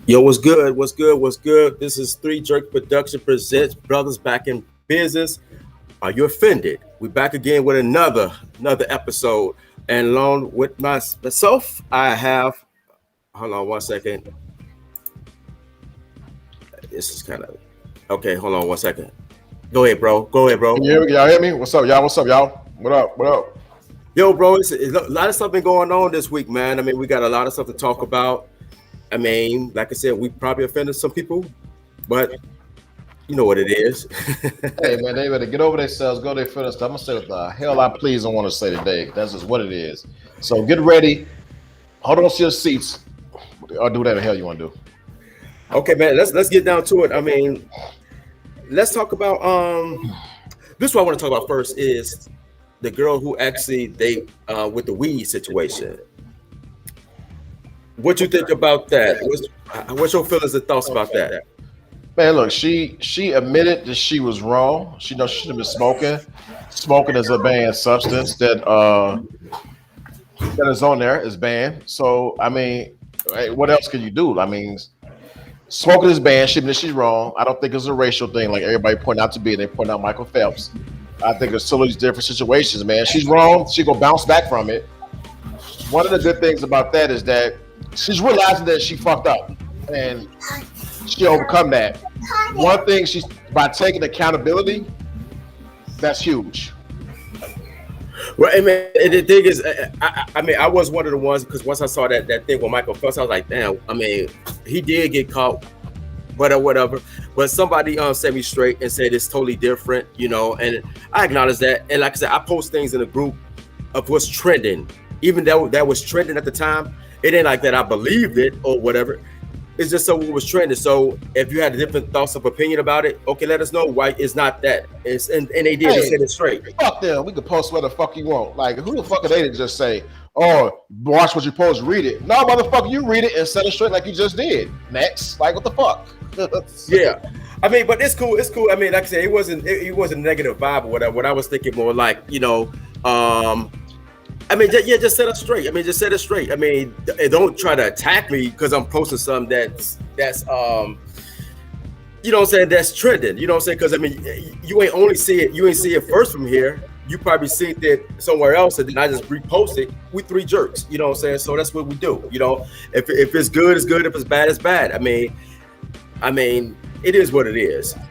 Yo, what's good? What's good? What's good? This is Three Jerk Production presents Brothers Back in Business. Are you offended? We back again with another episode. And along with myself, I have hold on one second. This is kind of okay. Hold on one second. Go ahead, bro. Go ahead, bro. Can you hear me? Y'all hear me? What's up, y'all? What's up, y'all? What up? What up? Yo, bro, it's a lot of stuff been going on this week, man. I mean, we got a lot of stuff to talk about. I mean, like I said, we probably offended some people, but you know what it is. Hey, man, they better get over themselves, go their feelings. I'm gonna say what the hell I please don't want to say today. That's just what it is. So get ready, hold on to your seats, or do whatever the hell you want to do. Okay, man, let's get down to it. I mean, let's talk about this is what I want to talk about first is the girl who actually they with the weed situation. What you think about that? What's your feelings and thoughts about that? Man, look, she admitted that she was wrong. She knows she should have been smoking. Smoking is a banned substance that is on there is banned. So I mean, hey, what else can you do? I mean, smoking is banned. She admits she's wrong. I don't think it's a racial thing like everybody point out to be. They point out Michael Phelps. I think it's still these different situations, man. She's wrong. She gonna bounce back from it. One of the good things about that is that she's realizing that she fucked up and she overcome that. One thing she's by taking accountability, that's huge. Well, I mean, the thing is, I mean, I was one of the ones because once I saw that thing with Michael Phelps, I was like, damn. I mean, he did get caught, whatever. But somebody set me straight and said it's totally different, you know. And I acknowledge that. And like I said, I post things in a group of what's trending, even though that was trending at the time. It ain't like that I believed it or whatever. It's just so it was trending. So if you had different thoughts of opinion about it, okay, let us know why it's not that. It's and they did. They Hey, said it straight. fuck them. We can post where the fuck you want. Like, who the fuck are they to just say, oh, watch what you post, read it? No, motherfucker, you read it and set it straight like you just did. Next. Like, what the fuck? Yeah. I mean, but it's cool. It's cool. I mean, like I said, it wasn't a negative vibe or whatever. What I was thinking more like, I mean, yeah, just set it straight. I mean, just set it straight. I mean, don't try to attack me because I'm posting something that's you know what I'm saying, that's trending. You know what I'm saying? Because I mean, you ain't see it first from here. You probably seen it somewhere else, and then I just repost it. We three jerks. You know what I'm saying? So that's what we do. You know, if it's good, it's good. If it's bad, it's bad. I mean, it is what it is. Pretty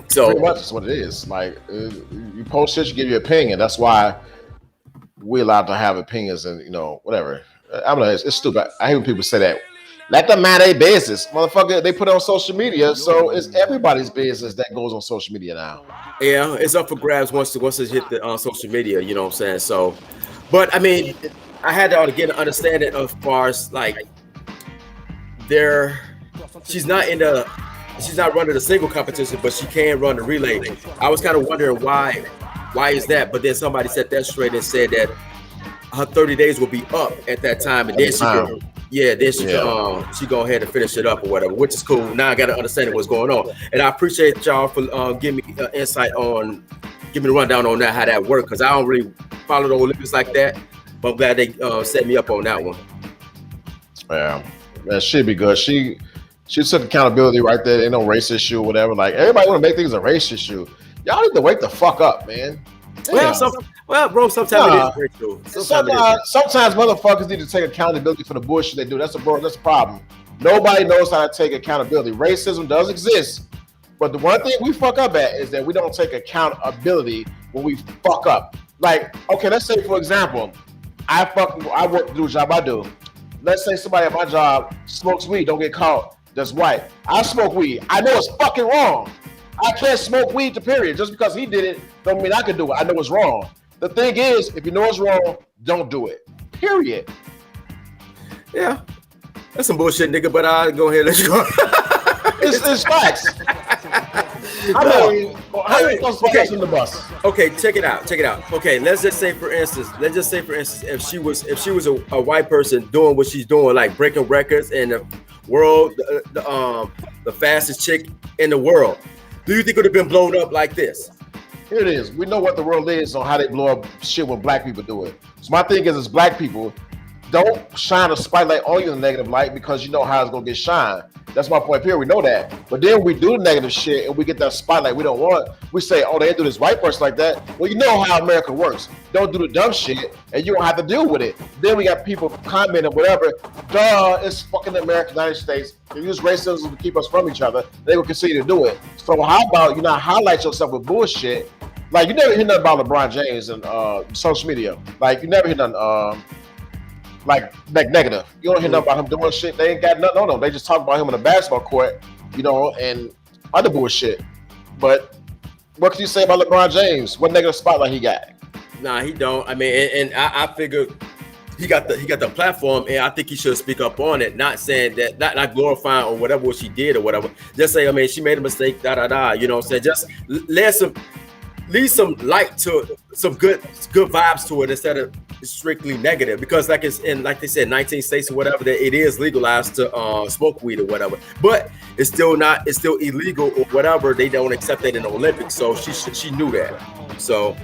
So much is what it is. Like, you post shit, you give your opinion. That's why we're allowed to have opinions and, whatever. I don't know. It's stupid. I hate when people say that. Let them mind their business. Motherfucker, they put it on social media, so it's everybody's business that goes on social media now. yeah, it's up for grabs once it hit the social media. You know what I'm saying? So, but I mean, I had to get an understanding of far as like there, she's not in the, she's not running the single competition, but she can run the relay. I was kind of wondering why is that? But then somebody set that straight and said that her 30 days will be up at that time, and then she can, yeah, then she go ahead and finish it up or whatever, which is cool. Now I got to understand what's going on, and I appreciate y'all for giving me insight on, give me the rundown on that how that works because I don't really follow the Olympics like that, but I'm glad they set me up on that one. Yeah, that should be good. She took accountability right there. Ain't no race issue or whatever. Like, everybody want to make things a race issue. Y'all need to wake the fuck up, man. Bro, sometimes it is racial. Sometimes motherfuckers need to take accountability for the bullshit they do. That's a problem. Nobody knows how to take accountability. Racism does exist, but the one thing we fuck up at is that we don't take accountability when we fuck up. Like, okay, let's say for example, I work to do the job I do. Let's say somebody at my job smokes weed, don't get caught. That's white. I smoke weed. I know it's fucking wrong. I can't smoke weed to period. Just because he did it don't mean I can do it. I know it's wrong. The thing is, if you know it's wrong, don't do it. Period. Yeah, that's some bullshit, nigga. But I'll go ahead and let you go. It's facts. I mean, how you supposed to put us in the bus? Okay, check it out. Okay, let's just say for instance, if she was a white person doing what she's doing, like breaking records in the world, the fastest chick in the world, do you think it would have been blown up like this? Here it is. We know what the world is on how they blow up shit when black people do it. So my thing is, as black people, don't shine a spotlight on you in a negative light because you know how it's gonna get shined. That's my point here. We know that. But then we do the negative shit and we get that spotlight we don't want. We say, oh, they do this white person like that. Well, you know how America works. Don't do the dumb shit and you don't have to deal with it. Then we got people commenting whatever. Duh, it's fucking America, United States. They use racism to keep us from each other. They will continue to do it. So how about you not highlight yourself with bullshit? Like you never hear nothing about LeBron James and social media. Like you never hear nothing like negative. You don't hear nothing about him doing shit. They ain't got nothing on them. They just talk about him on the basketball court, you know, and other bullshit. But what can you say about LeBron James? What negative spotlight he got? Nah, he don't. I mean, and I figured he got the platform, and I think he should speak up on it. Not saying that, not glorifying or whatever what she did or whatever. Just say, I mean, she made a mistake. You know what I'm saying? Just leave some light to some good vibes to it instead of strictly negative, because like they said, 19 states or whatever, that it is legalized to smoke weed or whatever, but it's still illegal or whatever. They don't accept that in the Olympics, so she knew that. So,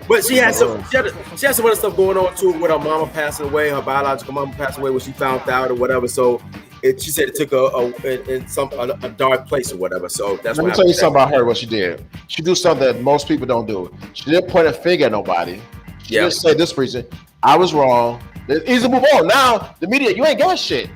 but she had some other stuff going on too, with her mama passing away, her biological mama passing away when she found out or whatever. So she said it took a dark place or whatever. So that's. Let me tell you something about her. What she did, she do something that most people don't do. She didn't point a finger at nobody. She just said this reason. I was wrong. It's easy to move on. Now, the media, you ain't got shit.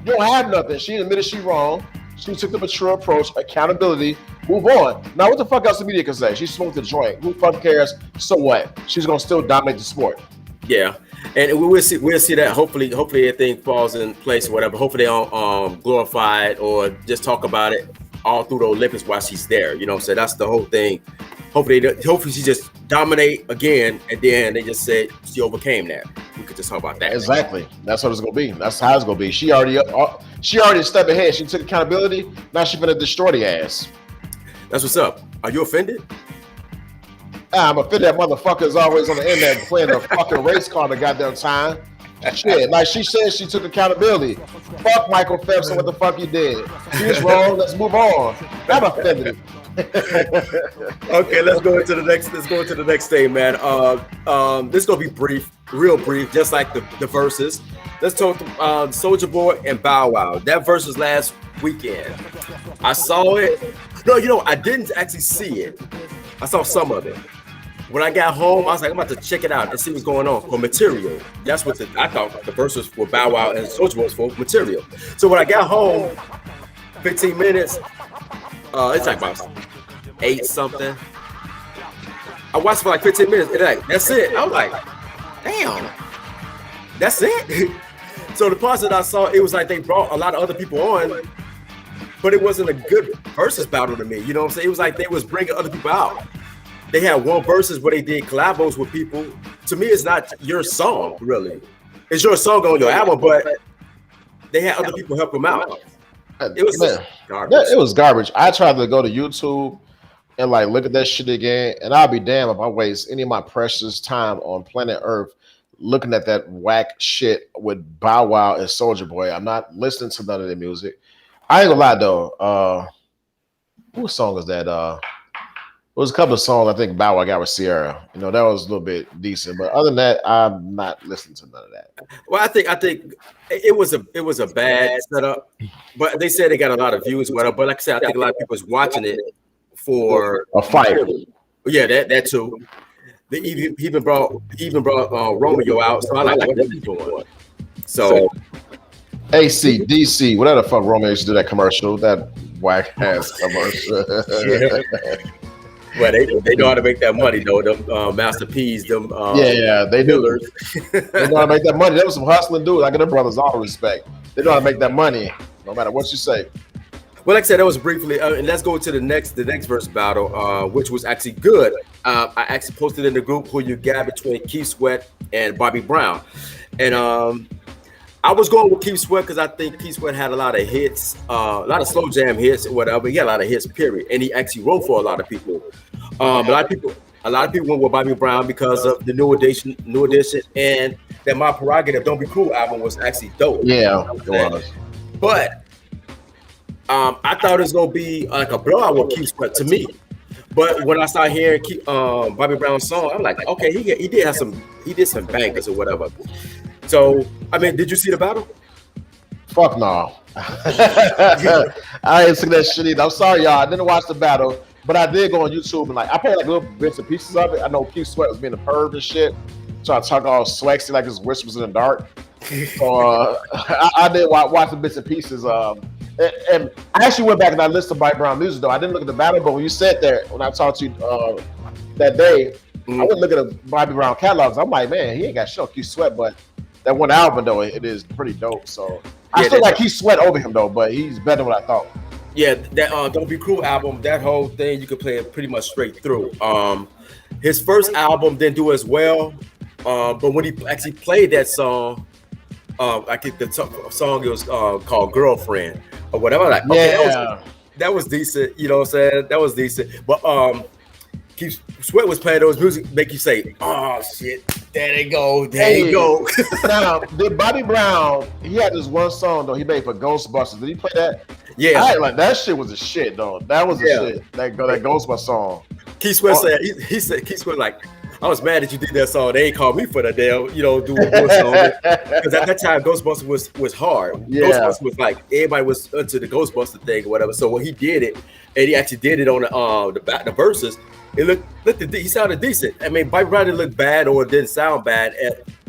You don't have nothing. She admitted she wrong. She took the mature approach, accountability, move on. Now, what the fuck else the media can say? She smoked the joint. Who fuck cares? So what? She's going to still dominate the sport. Yeah. And we'll see that. Hopefully everything falls in place or whatever. Hopefully they don't glorify it or just talk about it all through the Olympics while she's there. You know what I'm saying? That's the whole thing. Hopefully she just dominate again, and then they just said she overcame that. We could just talk about that. Exactly. That's what it's gonna be. That's how it's gonna be. She already a step ahead. She took accountability. Now she's gonna destroy the ass. That's what's up. Are you offended? I'm offended. That motherfucker is always on the internet playing a fucking race car the goddamn time. Shit, like she said, she took accountability. Fuck Michael Phelps and what the fuck he did. He was wrong. Let's move on. I'm offended. Okay, let's go into the next thing, man. This is gonna be real brief, just like the verses. Let's talk to Soulja Boy and Bow Wow. That versus last weekend. I saw it. No, I didn't actually see it. I saw some of it. When I got home, I was like, I'm about to check it out and see what's going on for material. That's what I thought the verses for Bow Wow and Soulja Boy was for material. So when I got home, 15 minutes. It's like about 8 something. I watched for like 15 minutes. And like, that's it. I was like, damn, that's it. So the parts that I saw, it was like they brought a lot of other people on, but it wasn't a good versus battle to me. You know what I'm saying? It was like they was bringing other people out. They had one versus where they did collabos with people. To me, it's not your song, really. It's your song on your album, but they had other people help them out. It was garbage. Yeah, it was garbage. I tried to go to YouTube and like look at that shit again, and I'll be damned if I waste any of my precious time on planet Earth looking at that whack shit with Bow Wow and Soulja Boy. I'm not listening to none of their music. I ain't gonna lie though. What song is that? There was a couple of songs I think Bow Wow got with Sierra. You know, that was a little bit decent, but other than that, I'm not listening to none of that. Well, I think it was a bad setup, but they said they got a lot of views, whatever. But like I said, I think a lot of people was watching it for a fight. Yeah, that too. He even brought Romeo out, so I like what he's doing. So ACDC, whatever the fuck Romeo used to do that commercial, that whack ass commercial. Yeah. Well, they know how to make that money though. Them Master P's, them they do. They know how to make that money. There was some hustling dudes. I give them brothers all the respect. They know how to make that money, no matter what you say. Well, like I said, that was briefly, and let's go to the next verse battle, which was actually good. I actually posted in the group who you got between Keith Sweat and Bobby Brown, and I was going with Keith Sweat because I think Keith Sweat had a lot of hits, a lot of slow jam hits or whatever. He had a lot of hits, period, and he actually wrote for a lot of people. A lot of people went with Bobby Brown because of the New Edition, and that My Prerogative, Don't Be Cruel album was actually dope. Yeah, it was. But I thought it was gonna be like a blowout with Keith Sweat to me. But when I started hearing Bobby Brown's song, I'm like, okay, he did some bangers or whatever. So, I mean, did you see the battle? Fuck no. I ain't seen that shit either. I'm sorry, y'all. I didn't watch the battle, but I did go on YouTube and like I played like little bits and pieces of it. I know Keith Sweat was being a perv and shit, trying to talk all swexy like his whispers in the dark. So I did watch the bits and pieces. And I actually went back and I listened to Bobby Brown music though. I didn't look at the battle, but when you said that, when I talked to you that day, I went look at the Bobby Brown catalogs. I'm like, man, he ain't got shit on Keith Sweat, but that one album though, it is pretty dope. So I still like Keith Sweat over him though, but he's better than what I thought. Yeah, that Don't Be Cruel album, that whole thing you could play it pretty much straight through. His first album didn't do as well, but when he actually played that song, I think the song it was called "Girlfriend" or whatever. Like, okay, yeah, that was decent. You know what I'm saying? That was decent. But Keith Sweat was playing those music, make you say, "Oh shit, there they go, there you go." Now, did Bobby Brown? He had this one song though he made for Ghostbusters. Did he play that? Yeah, I like that shit was a shit though. That was a shit. That Ghostbusters song. Keith Sweat said he said Keith Sweat like, I was mad that you did that song. They ain't called me for the damn, do a song. Because at that time, Ghostbusters was hard. Yeah. Ghostbusters was like, everybody was into the Ghostbuster thing or whatever. So when he did it, and he actually did it on the verses, he sounded decent. I mean, Bobby Brown didn't look bad or didn't sound bad.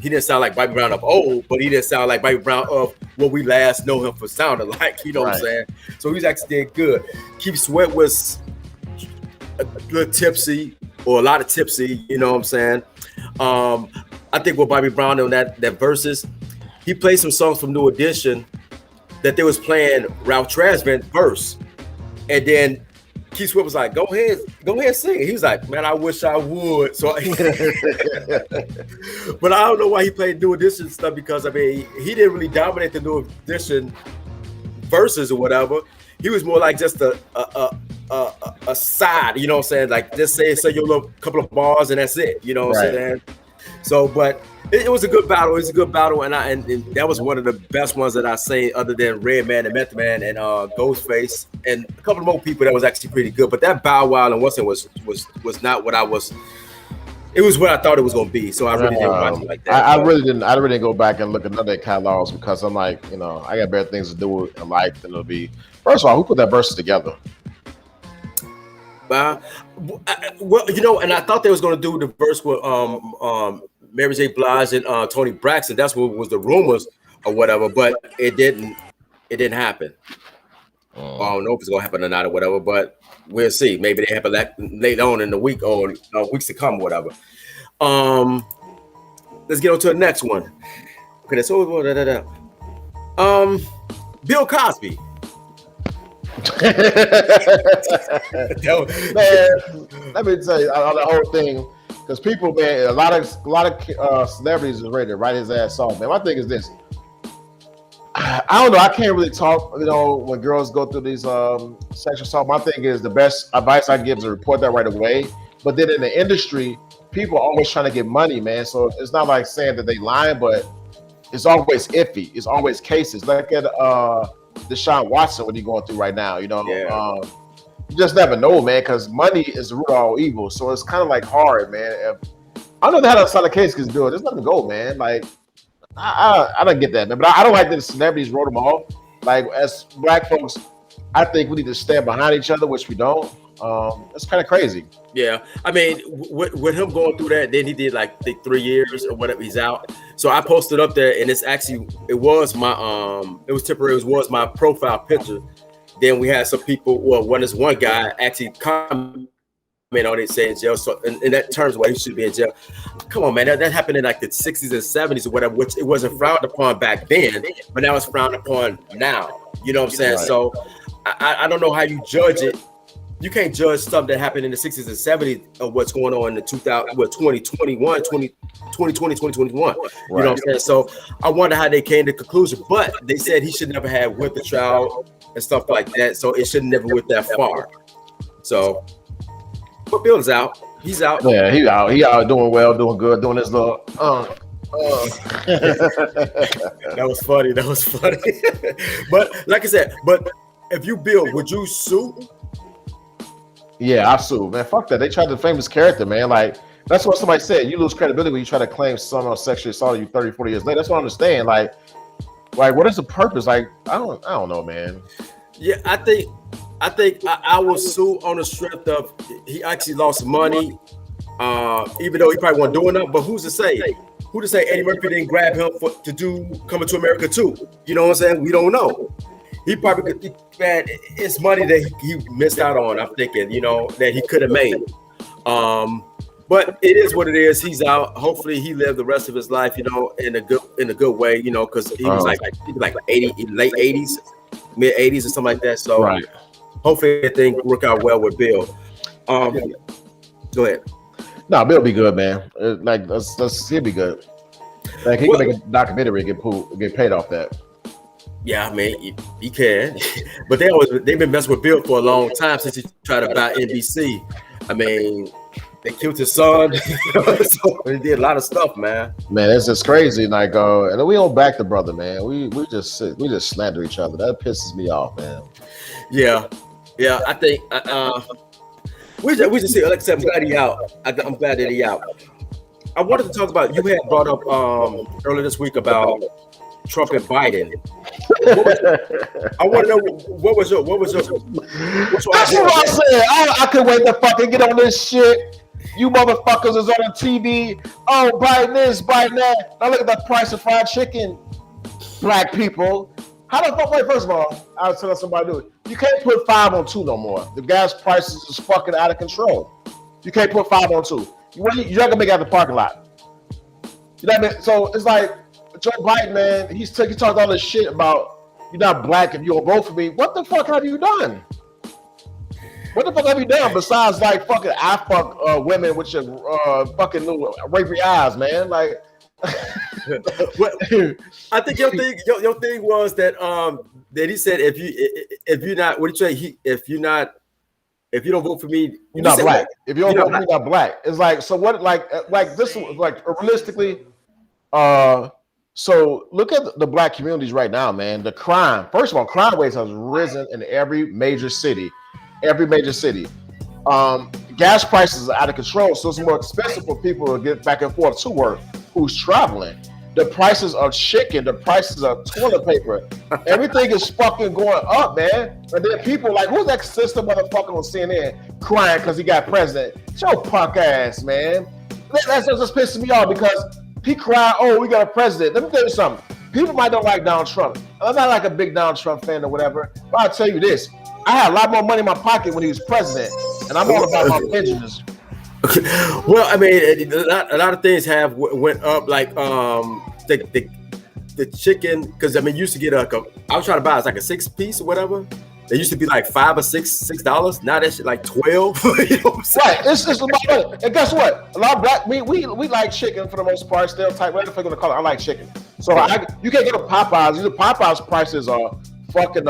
He didn't sound like Bobby Brown of old, but he didn't sound like Bobby Brown of what we last know him for sounding like, you know what I'm saying? So he's actually did good. Keith Sweat was a little tipsy, or a lot of tipsy, you know what I'm saying? I think with Bobby Brown on that verses, he played some songs from New Edition that they was playing Ralph Tresvant verse. And then Keith Sweat was like, go ahead sing it. He was like, man, I wish I would. So but I don't know why he played New Edition stuff, because I mean he didn't really dominate the New Edition verses or whatever. He was more like just a side, you know what I'm saying? Like just say your little couple of bars and that's it, you know what I'm saying? So, but it was a good battle. It was a good battle, and that was one of the best ones that I seen, other than Redman and Method Man and Ghostface and a couple of more people that was actually pretty good. But that Bow Wow and Weston was not what I was. It was what I thought it was going to be. So I really didn't watch it like that. I really didn't go back and look at none of their catalogs, because I'm like, I got better things to do in life than it'll be. First of all, who put that verses together? Well, and I thought they was going to do the verse with Mary J. Blige and Tony Braxton. That's what was the rumors or whatever, but it didn't happen. I don't know if it's going to happen or not or whatever, but we'll see. Maybe they happen later on in the week or weeks to come or whatever. Let's get on to the next one. Okay, that's over. Bill Cosby. Man, let me tell you on the whole thing, because people, man, a lot of celebrities is ready to write his ass off. Man, my thing is this: I don't know. I can't really talk. When girls go through these sexual assault, my thing is the best advice I give is to report that right away. But then in the industry, people are always trying to get money, man. So it's not like saying that they lying, but it's always iffy. It's always cases. Look at Deshaun Watson, what he's going through right now. You you just never know, man, because money is the root of all evil. So it's kind of like hard, man. I don't know how to sell a case because Bill, there's nothing to go, man. Like I don't get that, man. But I don't like that the celebrities wrote them off. Like as black folks, I think we need to stand behind each other, which we don't. It's kind of crazy. Yeah, I mean, with him going through that, then he did like 3 years or whatever. He's out. So I posted up there, and it was temporary. It was my profile picture. Then we had some people. Well, one guy actually comment on it saying jail. So in that terms, why he should be in jail. Come on, man, that happened in like the 60s and 70s or whatever, which it wasn't frowned upon back then, but now it's frowned upon now. You know what I'm saying? Right. So I don't know how you judge it. You can't judge something that happened in the 60s and 70s of what's going on in the 2021. Right. You know what I'm saying? So I wonder how they came to the conclusion. But they said he should never have went the trial and stuff like that. So it should never went that far. So, but Bill's out. He's out. Yeah, he out doing well, doing good, doing his little. That was funny. But like I said, if you Bill, would you sue? Yeah, I sue, man. Fuck that. They tried the famous character, man. Like That's what somebody said. You lose credibility when you try to claim someone sexually assaulted you 30, 40 years later. That's what I understand. Like what is the purpose? Like, I don't know, man. Yeah, I think I will sue on the strength of he actually lost money, even though he probably wasn't doing enough. But who's to say? Who to say Eddie Murphy didn't grab him to do Coming to America too? You know what I'm saying? We don't know. He probably could. Man, it's money that he missed out on. I'm thinking, that he could have made. But it is what it is. He's out. Hopefully, he lived the rest of his life, in a good way, because he was like 80, late 80s, mid 80s, or something like that. So right. Hopefully, everything work out well with Bill. Go ahead. No, Bill be good, man. He'll be good. Like he can make a documentary and get paid off that. Yeah, I mean, he can. But they've been messing with Bill for a long time since he tried to buy NBC. I mean, they killed his son. So he did a lot of stuff, man. Man, it's just crazy. Like, and we don't back the brother, man. We just slander each other. That pisses me off, man. Yeah. I think we just see. Like I said, I'm glad he out. I'm glad that he out. I wanted to talk about. You had brought up earlier this week about Trump and Biden. I want to know what was your That's what I said. I couldn't wait to fucking get on this shit. You motherfuckers is on the TV. Oh, Biden this, Biden that. Now look at the price of fried chicken. Black people. How the fuck? Wait, first of all, I was telling somebody to do it. You can't put 5 on 2 no more. The gas prices is fucking out of control. You can't put 5 on 2. You're not gonna make it out of the parking lot. You know what I mean? So it's like Joe Biden, man. He talked all this shit about you're not black if you don't vote for me. What the fuck have you done? What the fuck have you done besides like fucking I fuck women with your fucking little rapey eyes, man? Like, well, I think your thing was that he said if you're not, what did you say? If you don't vote for me, you're not black. If you don't vote for me, you're not black. It's like, so what? Like this, like realistically, so look at the black communities right now, man. The crime, first of all, crime rates has risen in every major city. Gas prices are out of control, so it's more expensive for people to get back and forth to work who's traveling. The prices of chicken, the prices of toilet paper, everything is fucking going up, man. And then people like, who's that sister motherfucker on CNN crying because he got president? It's your punk ass, man. That's just pissing me off because he cried, oh, we got a president. Let me tell you something. People might don't like Donald Trump. I'm not like a big Donald Trump fan or whatever, but I'll tell you this. I had a lot more money in my pocket when he was president, and I'm all about my pensions. Well, I mean, a lot of things have went up, like the chicken, because I mean, you used to get I was trying to buy it's like a 6-piece or whatever. They used to be like $5 or $6. Now that shit like 12. You know what I'm saying? Right, it's about money. And guess what? A lot of black we like chicken for the most part. Stereotype, whatever they're gonna call it. I like chicken. So you can't get a Popeyes. These Popeyes prices are fucking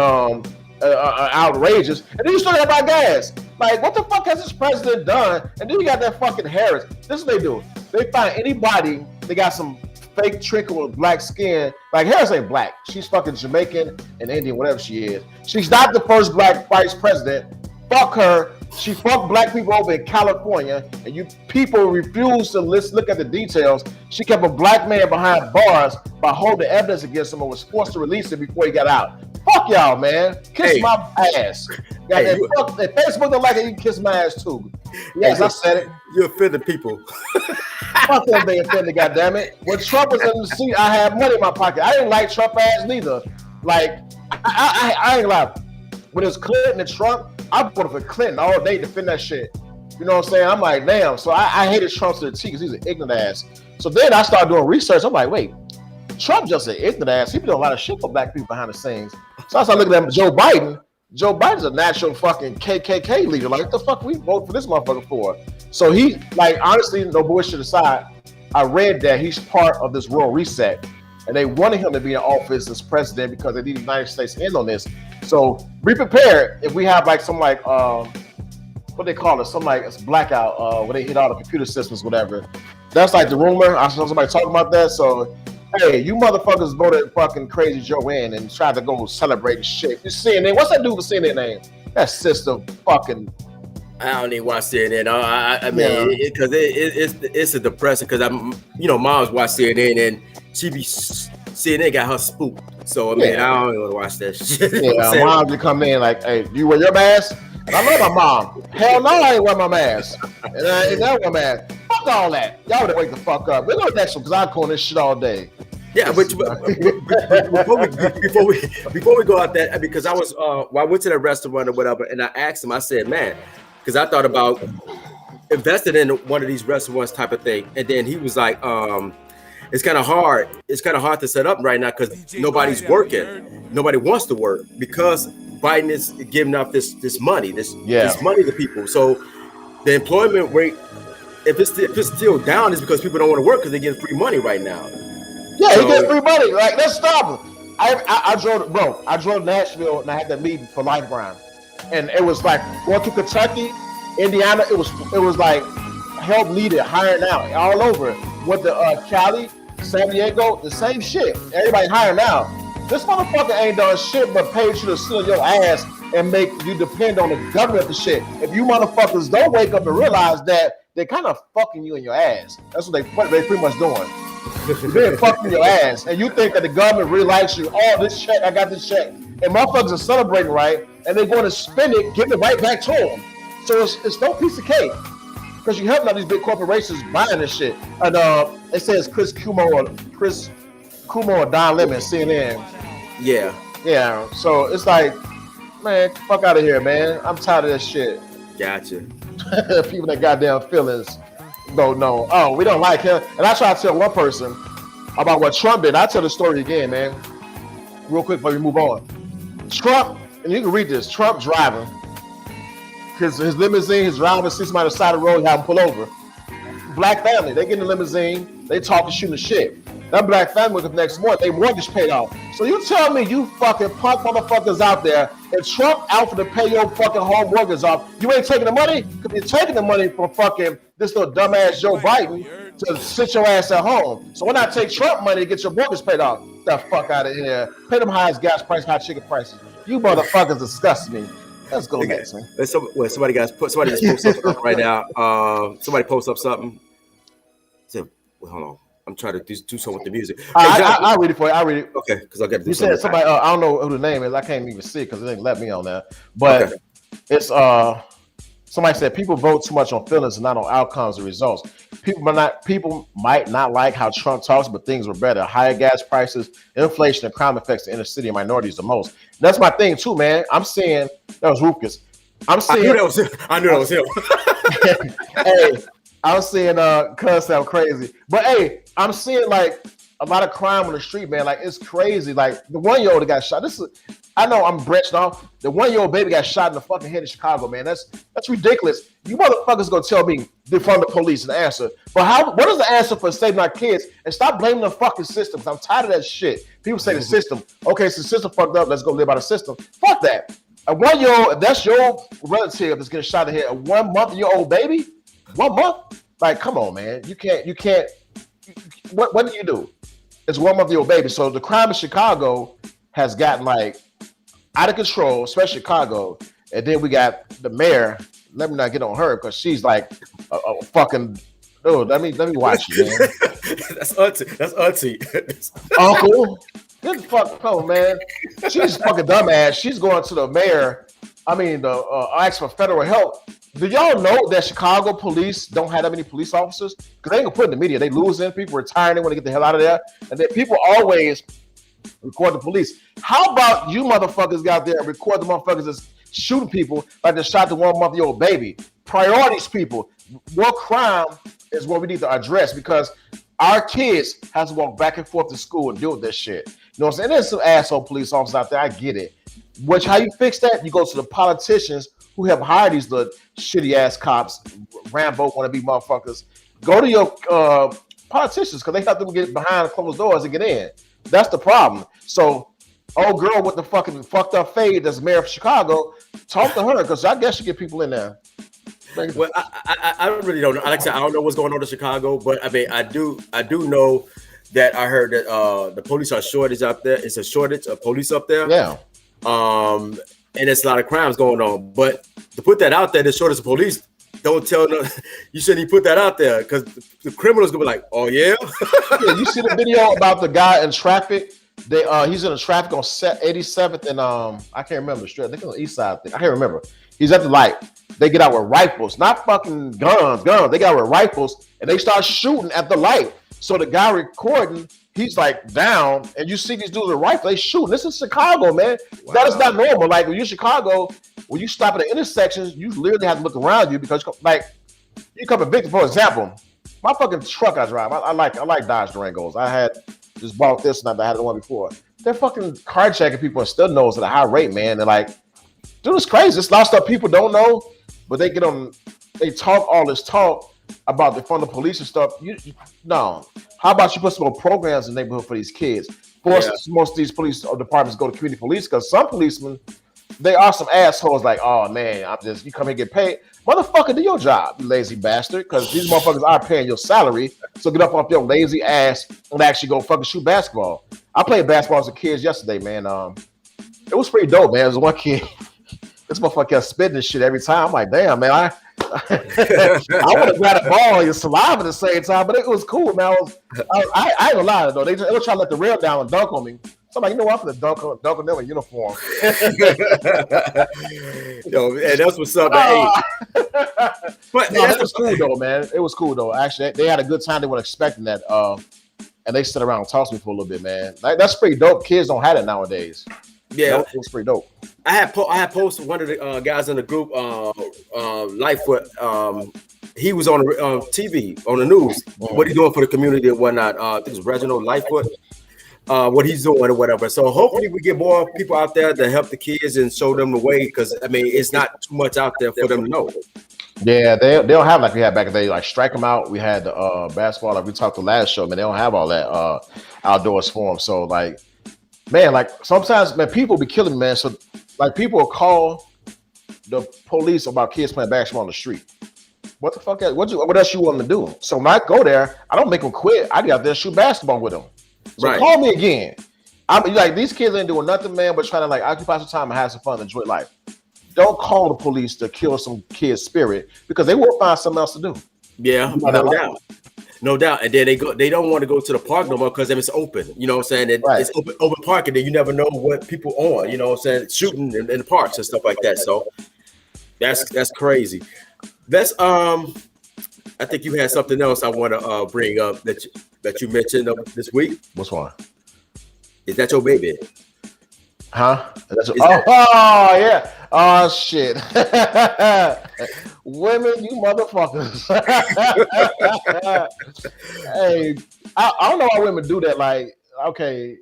outrageous, and then you still gotta buy gas. Like, what the fuck has this president done? And then you got that fucking Harris. This is what they do. They find anybody, they got some fake trickle with black skin. Like, Harris ain't black. She's fucking Jamaican and Indian, whatever she is. She's not the first black vice president. Fuck her. She fucked black people over in California, and you people refuse to look at the details. She kept a black man behind bars by holding evidence against him and was forced to release it before he got out. Fuck y'all, man. Kiss my ass. Fuck, if Facebook don't like it, you can kiss my ass too. Yes, I said it. You offended people. Fuck that they offended, goddammit. When Trump was in the seat, I had money in my pocket. I didn't like Trump ass neither. Like, I ain't lie. When it was Clinton and Trump, I voted for Clinton all day to defend that shit. You know what I'm saying? I'm like, damn. So I hated Trump to the T because he's an ignorant ass. So then I started doing research. I'm like, wait, Trump just an ignorant ass. He been doing a lot of shit for black people behind the scenes. So I started looking at Joe Biden. Joe Biden's a natural fucking KKK leader. Like, what the fuck we vote for this motherfucker for? So he, like, honestly, no bullshit aside, I read that he's part of this world reset. And they wanted him to be in office as president because they need the United States in on this. So be prepared if we have like some like what they call it, some like it's blackout where they hit all the computer systems, whatever. That's like the rumor. I saw somebody talking about that. So hey, you motherfuckers voted fucking crazy Joe in and tried to go celebrate and shit. You CNN, what's that dude for CNN name? That sister fucking I don't even watch CNN. I mean, because it's a depressing. Because Mom's watch CNN and she be CNN got her spooked. So I mean, I don't even want to watch that shit. Yeah, mom just come in like, hey, you wear your mask? And I love my mom. Hell no, I ain't wear my mask. And I ain't wear my mask. Fuck all that. Y'all would wake the fuck up. We're going next one because I'm calling this shit all day. Yeah, but before we go out there, because I was I went to the restaurant or whatever, and I asked him. I said, man, because I thought about investing in one of these restaurants type of thing, and then he was like, it's kind of hard. It's kind of hard to set up right now because nobody's working. Nobody wants to work because Biden is giving out this money, this money to people. So the employment rate, if it's still down, is because people don't want to work because they're getting free money right now. Yeah, he gets free money. Like, let's stop him. I drove to Nashville and I had that meeting for Life Grind, and it was like going to Kentucky, Indiana. It was like help needed, hiring out all over. Went to Cali, San Diego, the same shit. Everybody hiring out. This motherfucker ain't done shit but paid you to sit on your ass and make you depend on the government for shit. If you motherfuckers don't wake up and realize that they're kind of fucking you in your ass. That's what they pretty much doing. They're fucking your ass, and you think that the government really likes you. Oh, this check, I got this check, and motherfuckers are celebrating, right? And they're going to spend it, give it right back to them. So it's no piece of cake because you helping all these big corporations buying this shit. And it says Chris Cuomo or Don Lemon, CNN. Yeah. So it's like, man, fuck out of here, man. I'm tired of that shit. Gotcha. People that goddamn feelings. Don't know. Oh, we don't like him. And I try to tell one person about what Trump did. I tell the story again, man. Real quick before we move on. Trump, and you can read this. Trump driving his limousine, his driver sees somebody on the side of the road, have him pull over. Black family, they get in the limousine, they talking, shooting shit. That black family was the next morning, they mortgage paid off. So you tell me you fucking punk motherfuckers out there, if Trump out for to pay your fucking home mortgage off, you ain't taking the money? Because you're taking the money from fucking this little dumbass Joe Biden to sit your ass at home. So when I take Trump money to get your mortgage paid off, the fuck out of here. Pay them highest gas price, high chicken prices. You motherfuckers disgust me. Let's go next, man. Somebody just post something up right now. Somebody post up something. Hold on. I'm trying to do something with the music. I'll read it for you. I'll read it. Okay, because I got to do you said somebody. I don't know who the name is. I can't even see it because it didn't let me on there. But it's somebody said people vote too much on feelings and not on outcomes and results. People might not like how Trump talks, but things were better. Higher gas prices, inflation, and crime affects the inner city and minorities the most. That's my thing too, man. I'm seeing that was Rufus. I knew that was him. Hey, I was seeing cuz sound crazy. But hey, I'm seeing like a lot of crime on the street, man. Like it's crazy. Like the 1-year-old that got shot. I know I'm branching off. The 1-year-old baby got shot in the fucking head in Chicago, man. That's ridiculous. You motherfuckers gonna tell me defund the police and answer. But what is the answer for saving our kids? And stop blaming the fucking system. I'm tired of that shit. People say the system. Okay, so the system fucked up. Let's go live by the system. Fuck that. A 1-year-old, if that's your relative that's getting shot in the head, a 1-month-year-old baby? 1 month? Like, come on, man. You can't. What do you do? It's a 1-month-year-old baby. So the crime in Chicago has gotten like out of control, especially Chicago. And then we got the mayor. Let me not get on her because she's like a fucking dude. Let me watch you, man. That's auntie. Uncle. Get the fuck home, man. She's fucking dumbass. She's going to the mayor. Ask for federal help. Do y'all know that Chicago police don't have that many police officers? Because they ain't gonna put in the media. They losing, people retiring, they want to get the hell out of there. And then people always record the police. How about you motherfuckers out there and record the motherfuckers that's shooting people like they shot the 1-month-year-old baby? Priorities, people. War crime is what we need to address because our kids have to walk back and forth to school and deal with this shit. You know what I'm saying? There's some asshole police officers out there. I get it. How you fix that? You go to the politicians who have hired these little shitty ass cops, Rambo wannabe motherfuckers. Go to your politicians because they help them get behind closed doors and get in. That's the problem. So, old girl with the fucking fucked up fade that's mayor of Chicago, talk to her because I guess she get people in there. Well, I really don't know. Like I said, I don't know what's going on in Chicago, but I mean, I do know that I heard that the police are shortage out there. It's a shortage of police up there. Yeah. and there's a lot of crimes going on. But to put that out there to show us the police don't tell no, you shouldn't even put that out there because the criminals gonna be like, oh yeah. Yeah, you see the video about the guy in traffic? He's in the traffic on 87th and I can't remember the street. I think on the east side. I can't remember. He's at the light. They get out with rifles, not fucking guns. They get out with rifles and they start shooting at the light. So the guy recording, he's like down, and you see these dudes with rifles, they shooting. This is Chicago, man. Wow. That is not normal. Like when you're in Chicago, when you stop at the intersections, you literally have to look around you because like you come a victim. For example, my fucking truck I drive, I like Dodge Durangos. I had just bought this and I had the one before. They're fucking carjacking people and still knows at a high rate, man. They're like, dude, it's crazy. It's a lot of stuff people don't know, but they get on. They talk all this talk about the fund of police and stuff. No. How about you put some more programs in the neighborhood for these kids? Force most of these police departments go to community police because some policemen, they are some assholes like, oh man, you come here and get paid. Motherfucker, do your job, you lazy bastard, because these motherfuckers are paying your salary. So get up off your lazy ass and actually go fucking shoot basketball. I played basketball as a kid yesterday, man. It was pretty dope, man. There was one kid, this motherfucker kept spitting this shit every time. I'm like, damn, man, I would have grabbed a ball and your saliva at the same time, but it was cool, man. I ain't gonna lie though. They were trying to let the rail down and dunk on me. So I'm like, you know what? I'm gonna dunk on them in uniform. Yo, and that's what's up. But no, that was cool though, man. It was cool though. Actually, they had a good time. They weren't expecting that. And they sit around and talk to me for a little bit, man. Like, that's pretty dope. Kids don't have it nowadays. Yeah, it was pretty dope. I had posted one of the guys in the group, Lightfoot. He was on TV on the news. What he's doing for the community and whatnot. I think it's Reginald Lightfoot. What he's doing or whatever. So hopefully we get more people out there to help the kids and show them the way, because I mean it's not too much out there for them to know. Yeah, they don't have like we had back in the day, like strike them out. We had the basketball like we talked the last show, man. They don't have all that outdoors for them. So like, man, like sometimes, man, people be killing me, man. So like people will call the police about kids playing basketball on the street. What the fuck? What else you want them to do? So when I go there, I don't make them quit. I get out there and shoot basketball with them. So right. Call me again. I mean, like these kids ain't doing nothing, man, but trying to like occupy some time and have some fun and enjoy life. Don't call the police to kill some kid's spirit because they will find something else to do. Yeah, no doubt. And then they don't want to go to the park no more because it's open. You know what I'm saying? Right. It's open park, and then you never know what people on. You know what I'm saying? Shooting in the parks and stuff like that. So that's crazy. That's I think you had something else I want to bring up that you mentioned this week. Which one? Is that your baby? Huh? Oh yeah. Oh shit. Women, you motherfuckers. Hey, I don't know why women do that. Like, okay,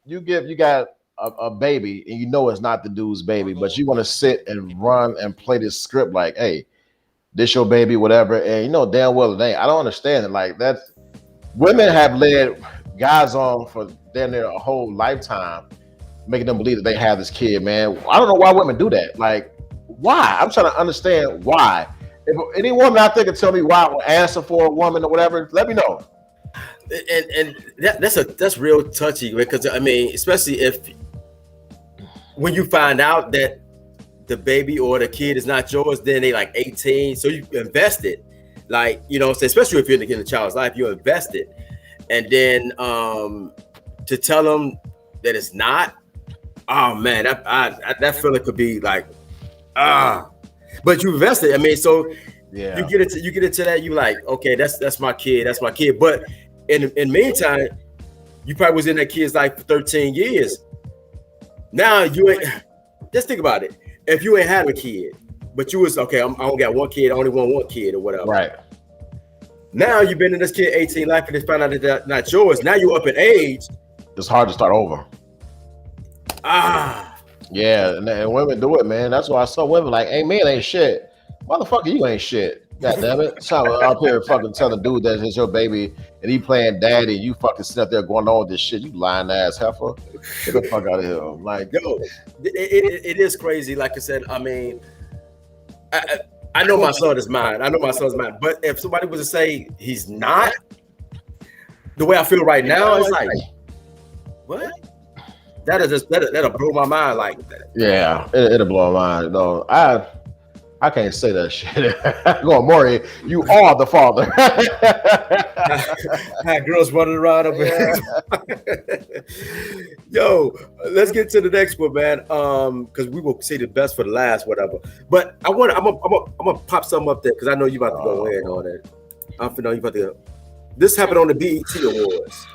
you got a baby and you know it's not the dude's baby, but you want to sit and run and play this script like, hey, this your baby, whatever, and you know damn well it ain't. I don't understand it. Like that, women have led guys on for damn near a whole lifetime, making them believe that they have this kid, man. I don't know why women do that. Like, why? I'm trying to understand why. If any woman out there can tell me why or answer for a woman or whatever, let me know. And that's real touchy, because I mean, especially if when you find out that the baby or the kid is not yours, then they like 18, so you invested, like, you know, especially if you're in the child's life, you invested, and then to tell them that it's not. Oh man, that feeling could be like, but you invested. I mean, so yeah, you get into that. You like, okay, that's my kid, But in meantime, you probably was in that kid's life for 13 years. Now you ain't. Just think about it. If you ain't had a kid, but you was okay, I only got one kid, I only want one kid or whatever. Right. Now you've been in this kid 18 life and they found out that that's not yours. Now you're up in age. It's hard to start over. Yeah, and women do it, man. That's why I saw women like, hey, man, ain't shit. Motherfucker, you ain't shit. God damn it. So up here fucking telling dude that it's your baby and he playing daddy, you fucking sit up there going on with this shit. You lying ass heifer. Get the fuck out of here. Like, yo, it is crazy. Like I said, I mean, I know my son is mine. But if somebody was to say he's not, the way I feel right now, it's like, what? that'll blow my mind like that. Yeah, it'll blow my mind. No, I can't say that shit. Going Maury, you are the father. Had girls running around up here. Yo, let's get to the next one, man. Because we will say the best for the last, whatever. But I'm gonna pop something up there because I know you about to go in on it. I know you about to. This happened on the BET Awards.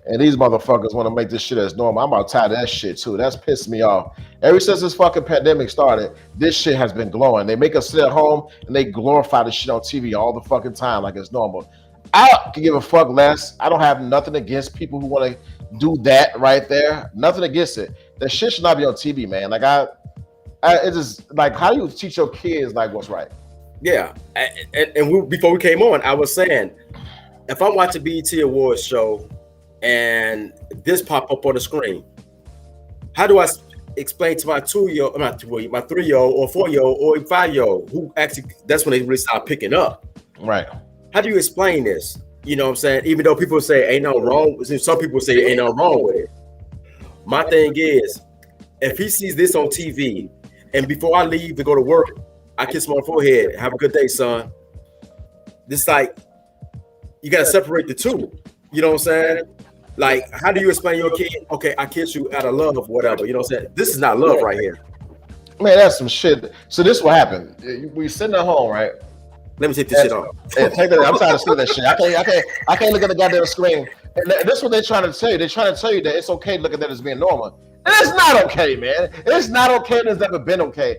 And these motherfuckers want to make this shit as normal. I'm about tired of that shit too. That's pissed me off. Ever since this fucking pandemic started, this shit has been glowing. They make us sit at home and they glorify this shit on TV all the fucking time like it's normal. I can give a fuck less. I don't have nothing against people who want to do that right there. Nothing against it. That shit should not be on TV, man. Like it is like, how do you teach your kids like what's right? Yeah, and before we came on, I was saying, if I'm watching BET Awards show and this pop up on the screen, how do I explain to my 2-year-old, my 3-year-old or 4-year-old or 5-year-old who actually, that's when they really start picking up. Right. How do you explain this? You know what I'm saying? Even though people say ain't no wrong, some people say ain't no wrong with it. My thing is, if he sees this on TV and before I leave to go to work, I kiss him on the forehead, have a good day, son. This like, you gotta separate the two. You know what I'm saying? Like, how do you explain your kid? Okay, I kiss you out of love, whatever. You know what I'm saying? This is not love right here. Man, that's some shit. So this is what happened. We sitting at home, right? Let me take this shit off. Yeah, take that. I'm trying to see that shit. I can't look at the goddamn screen. And this is what they're trying to tell you. They're trying to tell you that it's okay to look at that as being normal. And it's not okay, man. It's not okay, and it's never been okay.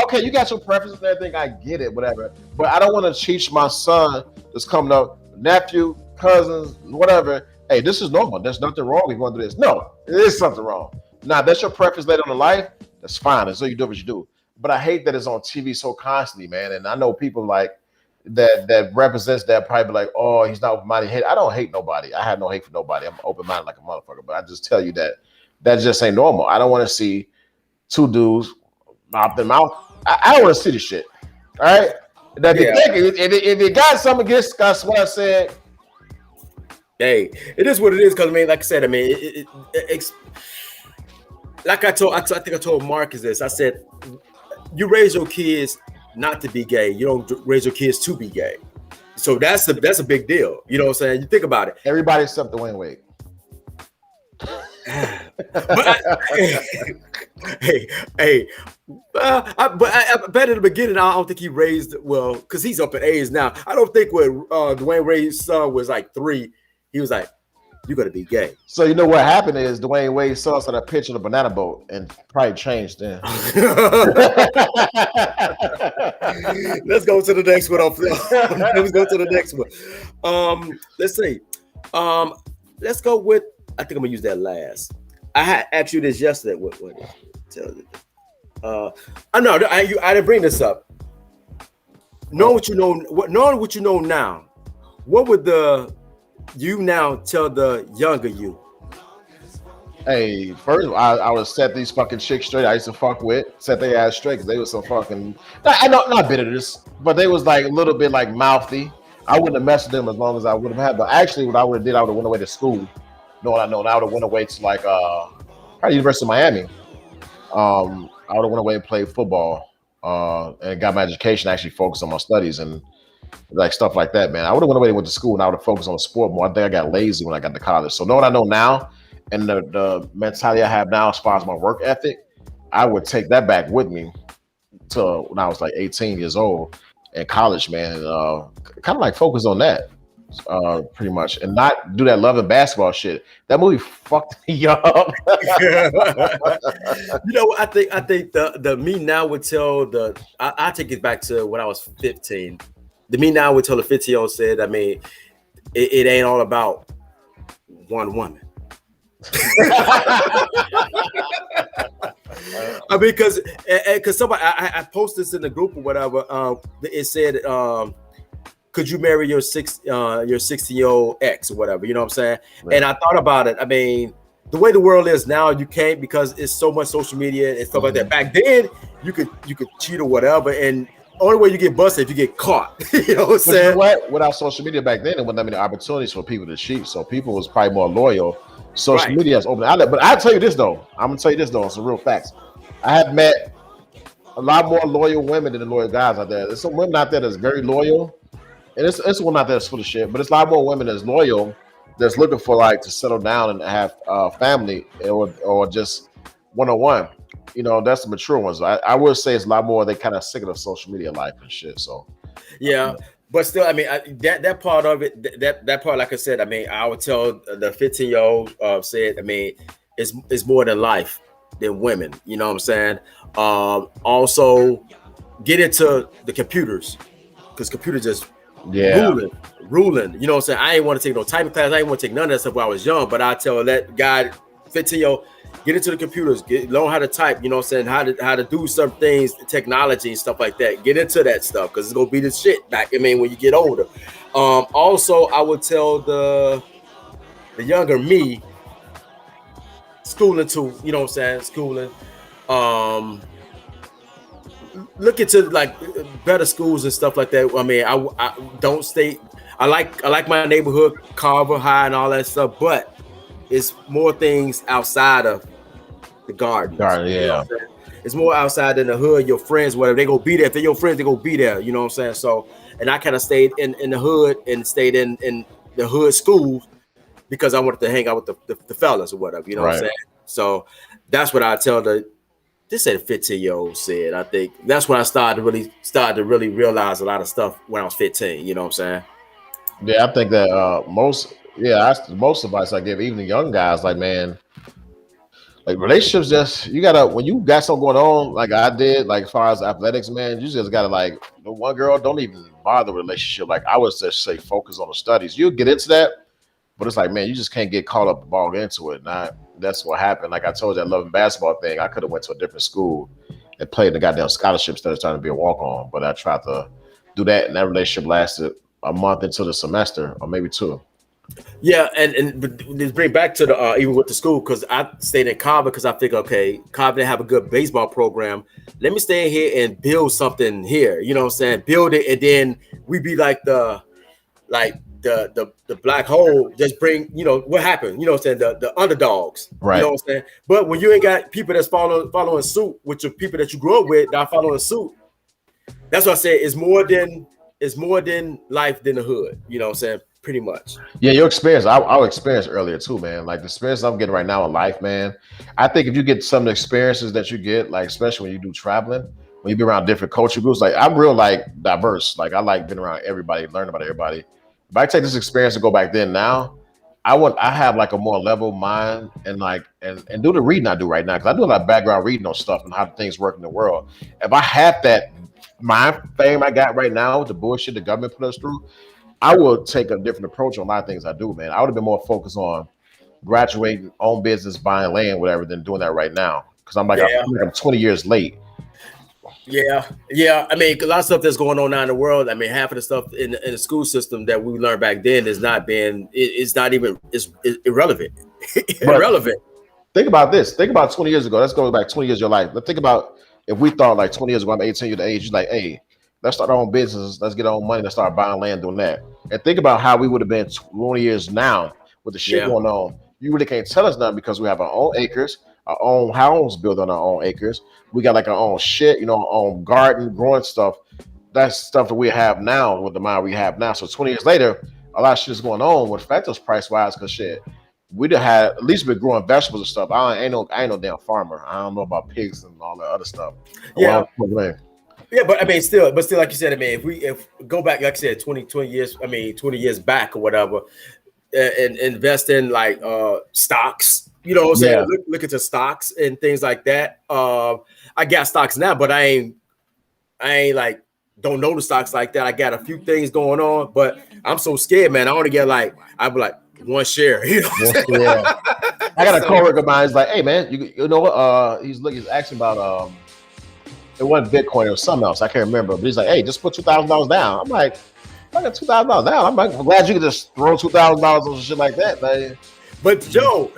Okay, you got your preferences and everything. I get it, whatever. But I don't want to teach my son that's coming up, nephew, cousins, whatever. Hey, this is normal. There's nothing wrong if you want to do this. No, there is something wrong. Now, that's your preference later on in life. That's fine. That's all you do what you do. But I hate that it's on TV so constantly, man. And I know people like that represents that probably be like, oh, he's not open-minded. I don't hate nobody. I have no hate for nobody. I'm open-minded like a motherfucker. But I just tell you that just ain't normal. I don't want to see two dudes mouth to mouth. I don't want to see this shit. All right? Now, if you got something against us, what I said. Hey, it is what it is. Because I mean, like I said, I mean, like I think I told Marcus this. I said, you raise your kids not to be gay. You don't raise your kids to be gay. So that's a big deal. You know what I'm saying? You think about it. Everybody except Dwyane Wade. But I bet in the beginning, I don't think he raised well because he's up in age now. I don't think when Dwyane Wade's son was like 3, he was like, "You got to be gay." So you know what happened is Dwyane Wade saw us on a picture of a banana boat and probably changed then. Let's go to the next one. Let's go to the next one. Let's see. Let's go with. I think I'm gonna use that last. I had asked you this yesterday. What tell you? I know I didn't bring this up. Knowing what you know now, what would you now tell the younger you? Hey, first I would set these fucking chicks straight. I used to fuck with, set their ass straight because they was some fucking. I know not bitterness, but they was like a little bit like mouthy. I wouldn't have messed with them as long as I would have had. But actually, what I would have did, I would have went away to school. Know what I know? And I would have went away to like probably University of Miami. I would have went away and played football and got my education. Actually, focused on my studies and like stuff like that. Man, I would have went away and went to school, and I would have focused on sport more. I think I got lazy when I got to college. So know what I know now, and the mentality I have now as far as my work ethic, I would take that back with me to when I was like 18 years old in college, man. Kind of like focus on that. Pretty much, and not do that love and basketball shit. That movie fucked me up. You know, I think the me now would tell I take it back to when I was 15. The me now would tell the 15-year-old said, I mean, it ain't all about one woman. I mean, because somebody I posted this in the group or whatever. It said. Could you marry your 60-year-old ex or whatever? You know what I'm saying? Right. And I thought about it. I mean, the way the world is now, you can't because it's so much social media and stuff like that. Back then, you could cheat or whatever, and only way you get busted if you get caught. You know what I'm But you know saying? what? Without social media back then, there wasn't that many opportunities for people to cheat. So people was probably more loyal. Social Right. media has opened outlet. But I'll tell you this though. I'm gonna tell you this though, some real facts. I have met a lot more loyal women than the loyal guys out there. There's some women out there that's very loyal, and it's one out there that's full of shit. But it's a lot more women that's loyal, that's looking for like to settle down and have family or just one on one. You know, that's the mature ones. I would say it's a lot more. They kind of sick of the social media life and shit. So Yeah, but still, I mean, that part of it, that part, like I said, I mean, I would tell the 15-year-old said, I mean, it's more than life than women. You know what I'm saying? Also, get into the computers because computers just ruling. You know what I'm saying? I ain't want to take no typing class. I ain't want to take none of that stuff when I was young. But I tell that guy, 15-year-old, get into the computers, learn how to type. You know what I'm saying? How to do some things, technology and stuff like that. Get into that stuff because it's gonna be the shit back. I mean, when you get older. Also, I would tell the younger me, schooling too. You know what I'm saying? Schooling. Look into like better schools and stuff like that. I mean, I don't stay. I like my neighborhood, Carver High and all that stuff, but it's more things outside of the garden. You know it's more outside than the hood. Your friends, whatever, they go be there. If they're your friends, they go be there. You know what I'm saying? So, and I kind of stayed in the hood and stayed in the hood schools because I wanted to hang out with the fellas or whatever. You know what I'm saying? So that's what I tell this said 15-year-old said. I think that's when I started to really realize a lot of stuff when I was 15. You know what I'm saying? Yeah, I think that that's the most advice I give even the young guys. Like, man, like relationships, just you gotta when you got something going on, like I did, like as far as athletics, man, you just gotta like the one girl, don't even bother the relationship. Like I would just say focus on the studies. You'll get into that, but it's like, man, you just can't get caught up ball into it. And that's what happened. Like I told you, that loving basketball thing, I could have went to a different school and played the goddamn scholarship instead of trying to be a walk-on. But I tried to do that, and that relationship lasted a month into the semester, or maybe two. Yeah, but let's bring back to the even with the school because I stayed in Carver because I figured, okay, Carver didn't have a good baseball program. Let me stay in here and build something here. You know what I'm saying? Build it, and then we be like the black hole. Just bring, you know, what happened. You know what I'm saying? The underdogs. Right. You know what I'm saying? But when you ain't got people that's following suit with your people that you grew up with that are following suit, that's what I say. It's more than life than the hood. You know what I'm saying? Pretty much. Yeah, your experience. Our experience earlier too, man. Like the experience I'm getting right now in life, man. I think if you get some of the experiences that you get, like especially when you do traveling, when you be around different culture groups, like I'm real like diverse. Like I like being around everybody, learning about everybody. If I take this experience and go back then now, I have like a more level mind and like and do the reading I do right now because I do a lot of background reading on stuff and how things work in the world. If I had that mind frame I got right now, the bullshit the government put us through, I would take a different approach on a lot of things I do, man. I would have been more focused on graduating, own business, buying land, whatever, than doing that right now. Because I'm like, I'm 20 years late. Yeah. I mean, a lot of stuff that's going on now in the world. I mean, half of the stuff in the school system that we learned back then is not being. It's not even. It's irrelevant. Irrelevant. Think about this. Think about 20 years ago. Let's go back 20 years of your life. Let's think about if we thought like 20 years ago, I'm 18 years of age. You're like, hey, let's start our own business. Let's get our own money. Let's start buying land, doing that. And think about how we would have been 20 years now with the shit going on. You really can't tell us nothing because we have our own acres, our own homes built on our own acres. We got like our own shit, you know, our own garden, growing stuff. That's stuff that we have now with the mind we have now. So 20 years later, a lot of shit is going on with factors price wise because shit. We'd have had at least been growing vegetables and stuff. I ain't no damn farmer. I don't know about pigs and all that other stuff. Yeah. Yeah, but I mean, still, like you said, I mean, if go back, like I said, 20 years back or whatever, and invest in like stocks, you know what I'm saying? Look into stocks and things like that. I got stocks now, but I ain't like don't know the stocks like that. I got a few things going on, but I'm so scared, man. I want to get I'd be like one share, you know. I got a coworker of mine. He's like, hey man, you know what? He's asking about it wasn't Bitcoin or something else. I can't remember. But he's like, hey, just put $2,000 down. I'm like, I got $2,000 down. I'm glad you could just throw $2,000 on shit like that, man. But Joe,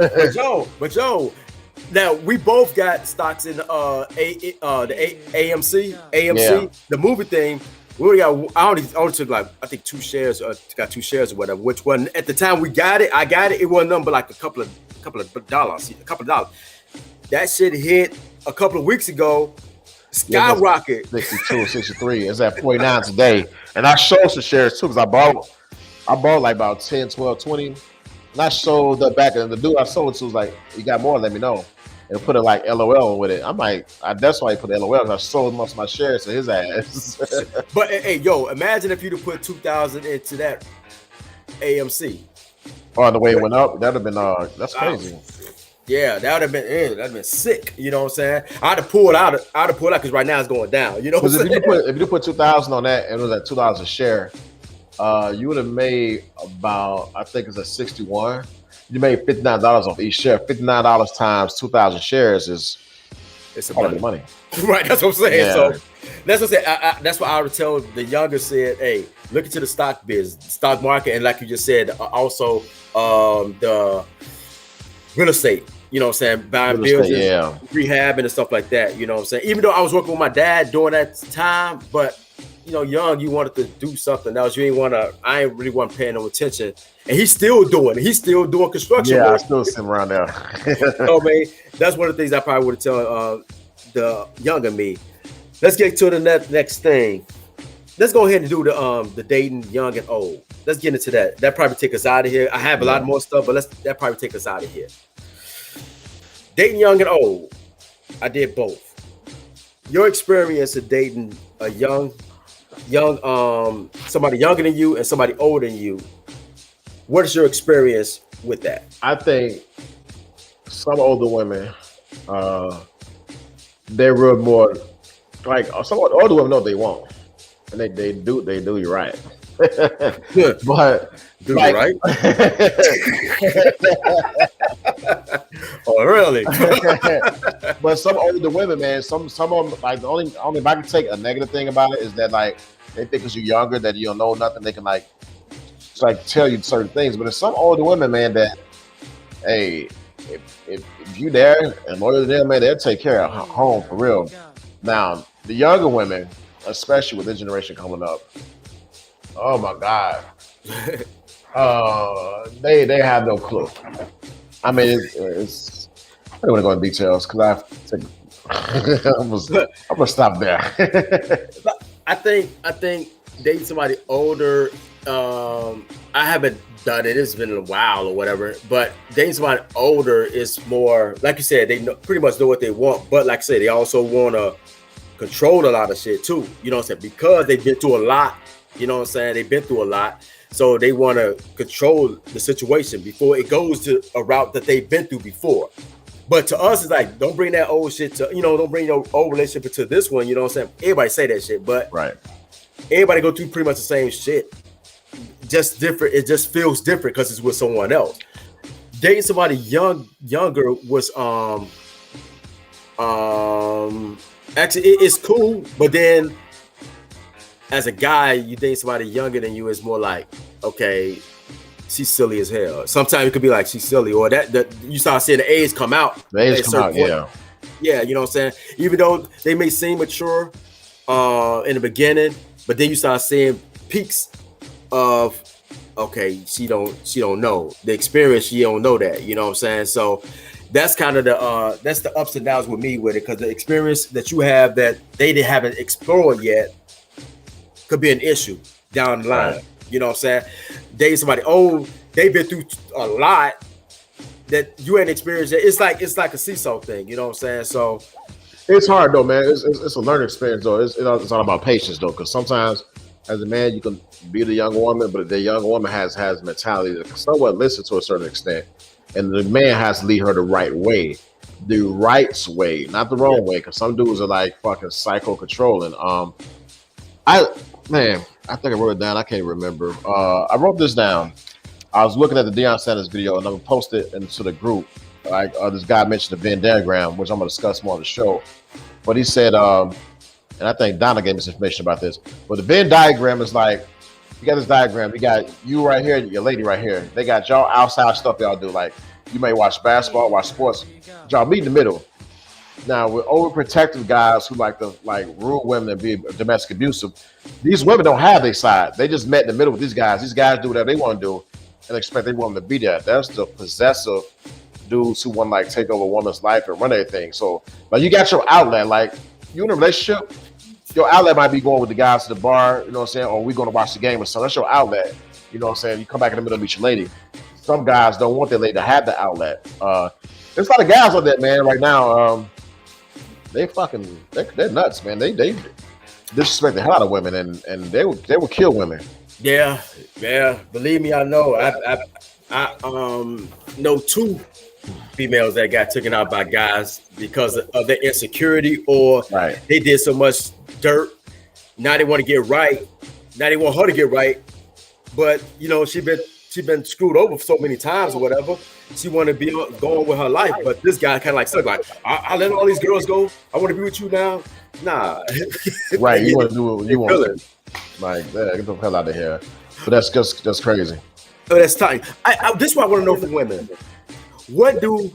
Now we both got stocks in the AMC, the movie thing. We only got. I only took like I think 2 shares, or got 2 shares or whatever. Which one at the time we got it? I got it. It wasn't nothing but like a couple of dollars. That shit hit a couple of weeks ago. Skyrocket. 62, 63. It's at 49 today. And I sold some shares too because I bought like about 10, 12, 20. And I sold the back, and the dude I sold it to was like, "You got more? Let me know." And put it like LOL with it. I'm like, that's why I put LOL, because I sold most of my shares to his ass. But hey, yo, imagine if you'd have put 2,000 into that AMC. Oh, the way it went up, that'd have been that's crazy. Yeah, that'd have been sick. You know what I'm saying? I'd have pulled out because right now it's going down. You know what I'm saying? If you put 2,000 on that and it was at $2 a share, you would have made about, I think it's at 61. You made $59 off each share. $59 times 2,000 shares is it's a lot of money. Right, that's what I'm saying. Yeah. So that's what I'm saying. That's what I would tell the younger said, hey, look into the stock market, and like you just said, also the real estate. You know what I'm saying? Buying buildings, rehab and stuff like that. You know what I'm saying? Even though I was working with my dad during that time, but you know, young, you wanted to do something else. I ain't really want paying no attention. And he's still doing it. He's still doing construction. Yeah, work. I still sitting around there. So, man, that's one of the things I probably would tell the younger me. Let's get to the next thing. Let's go ahead and do the dating young and old. Let's get into that. That probably take us out of here. I have a lot more stuff, but that probably take us out of here. Dating young and old. I did both. Your experience of dating a young somebody younger than you and somebody older than you. What is your experience with that? I think some older women, they're real more like some older women know they won't, and they do you right. But do you right? Oh, really? But some older women, man, some of them, like the only if I can take a negative thing about it is that like they think because you're younger that you don't know nothing, they can like tell you certain things. But there's some older women, man, that hey, if you there and loyal to them, man, they'll take care of home for real. Now the younger women, especially with this generation coming up, oh my God, they have no clue. I mean, it's I don't want to go in details because I'm gonna stop there. I think dating somebody older. I haven't done it. It's been a while or whatever. But dating somebody older is more, like you said, they pretty much know what they want. But like I said, they also want to control a lot of shit too. You know what I'm saying? Because they've been through a lot. You know what I'm saying? They've been through a lot. So they want to control the situation before it goes to a route that they've been through before. But to us, it's like, don't bring that old shit to, don't bring your old relationship to this one. You know what I'm saying? Everybody say that shit, but right. Everybody go through pretty much the same shit. Just different. It just feels different because it's with someone else. Dating somebody younger was actually it's cool, but then as a guy, you date somebody younger than you, is more like, okay, she's silly as hell. Sometimes it could be like she's silly, or that you start seeing the age come out. The age come out, yeah. Yeah, you know what I'm saying? Even though they may seem mature in the beginning, but then you start seeing peaks of, okay, she don't know the experience. She don't know that, you know what I'm saying? So that's kind of that's the ups and downs with me with it, because the experience that you have that they haven't explored yet could be an issue down the line. Right. You know what I'm saying? Dating somebody old, they've been through a lot that you ain't experienced yet. It's like a seesaw thing. You know what I'm saying? So it's hard though, man. It's a learning experience though. It's all about patience though, because sometimes as a man you can be the young woman, but the young woman has mentality that somewhat listen to a certain extent, and the man has to lead her the right way, the right way, not the wrong way. Because some dudes are like fucking psycho controlling. I think I wrote it down. I can't remember. I wrote this down. I was looking at the Deion Sanders video, and I'm gonna post it into the group. Like this guy mentioned the Venn diagram, which I'm gonna discuss more on the show. But he said, and I think Donna gave me some information about this. But the Venn diagram is like You got this diagram. You got you right here, your lady right here. They got y'all outside stuff y'all do. Like you may watch basketball, watch sports. Y'all meet in the middle. Now with overprotective guys who like to like rule women and be domestic abusive, these women don't have their side. They just met in the middle with these guys. These guys do whatever they want to do and expect they want them to be there. That's the possessive dudes who want to like take over a woman's life and run everything. So like you got your outlet. Like you in a relationship, your outlet might be going with the guys to the bar, you know what I'm saying, or we going to watch the game or something. That's your outlet. You know what I'm saying? You come back in the middle and meet your lady. Some guys don't want their lady to have the outlet. There's a lot of guys like that, man, right now. They're nuts, man. They disrespect the hell out of women and they will kill women. Yeah. Believe me, I know. I know 2 females that got taken out by guys because of their insecurity or they did so much dirt. Now they want to get right. Now they want her to get right. But you know, she been screwed over so many times or whatever. She want to be going with her life, but this guy kind of like, I let all these girls go. I want to be with you now. Nah, right? You want to do what you want. Like, get the hell out of here. But that's crazy. Oh, that's tight. This is what I want to know from women. What do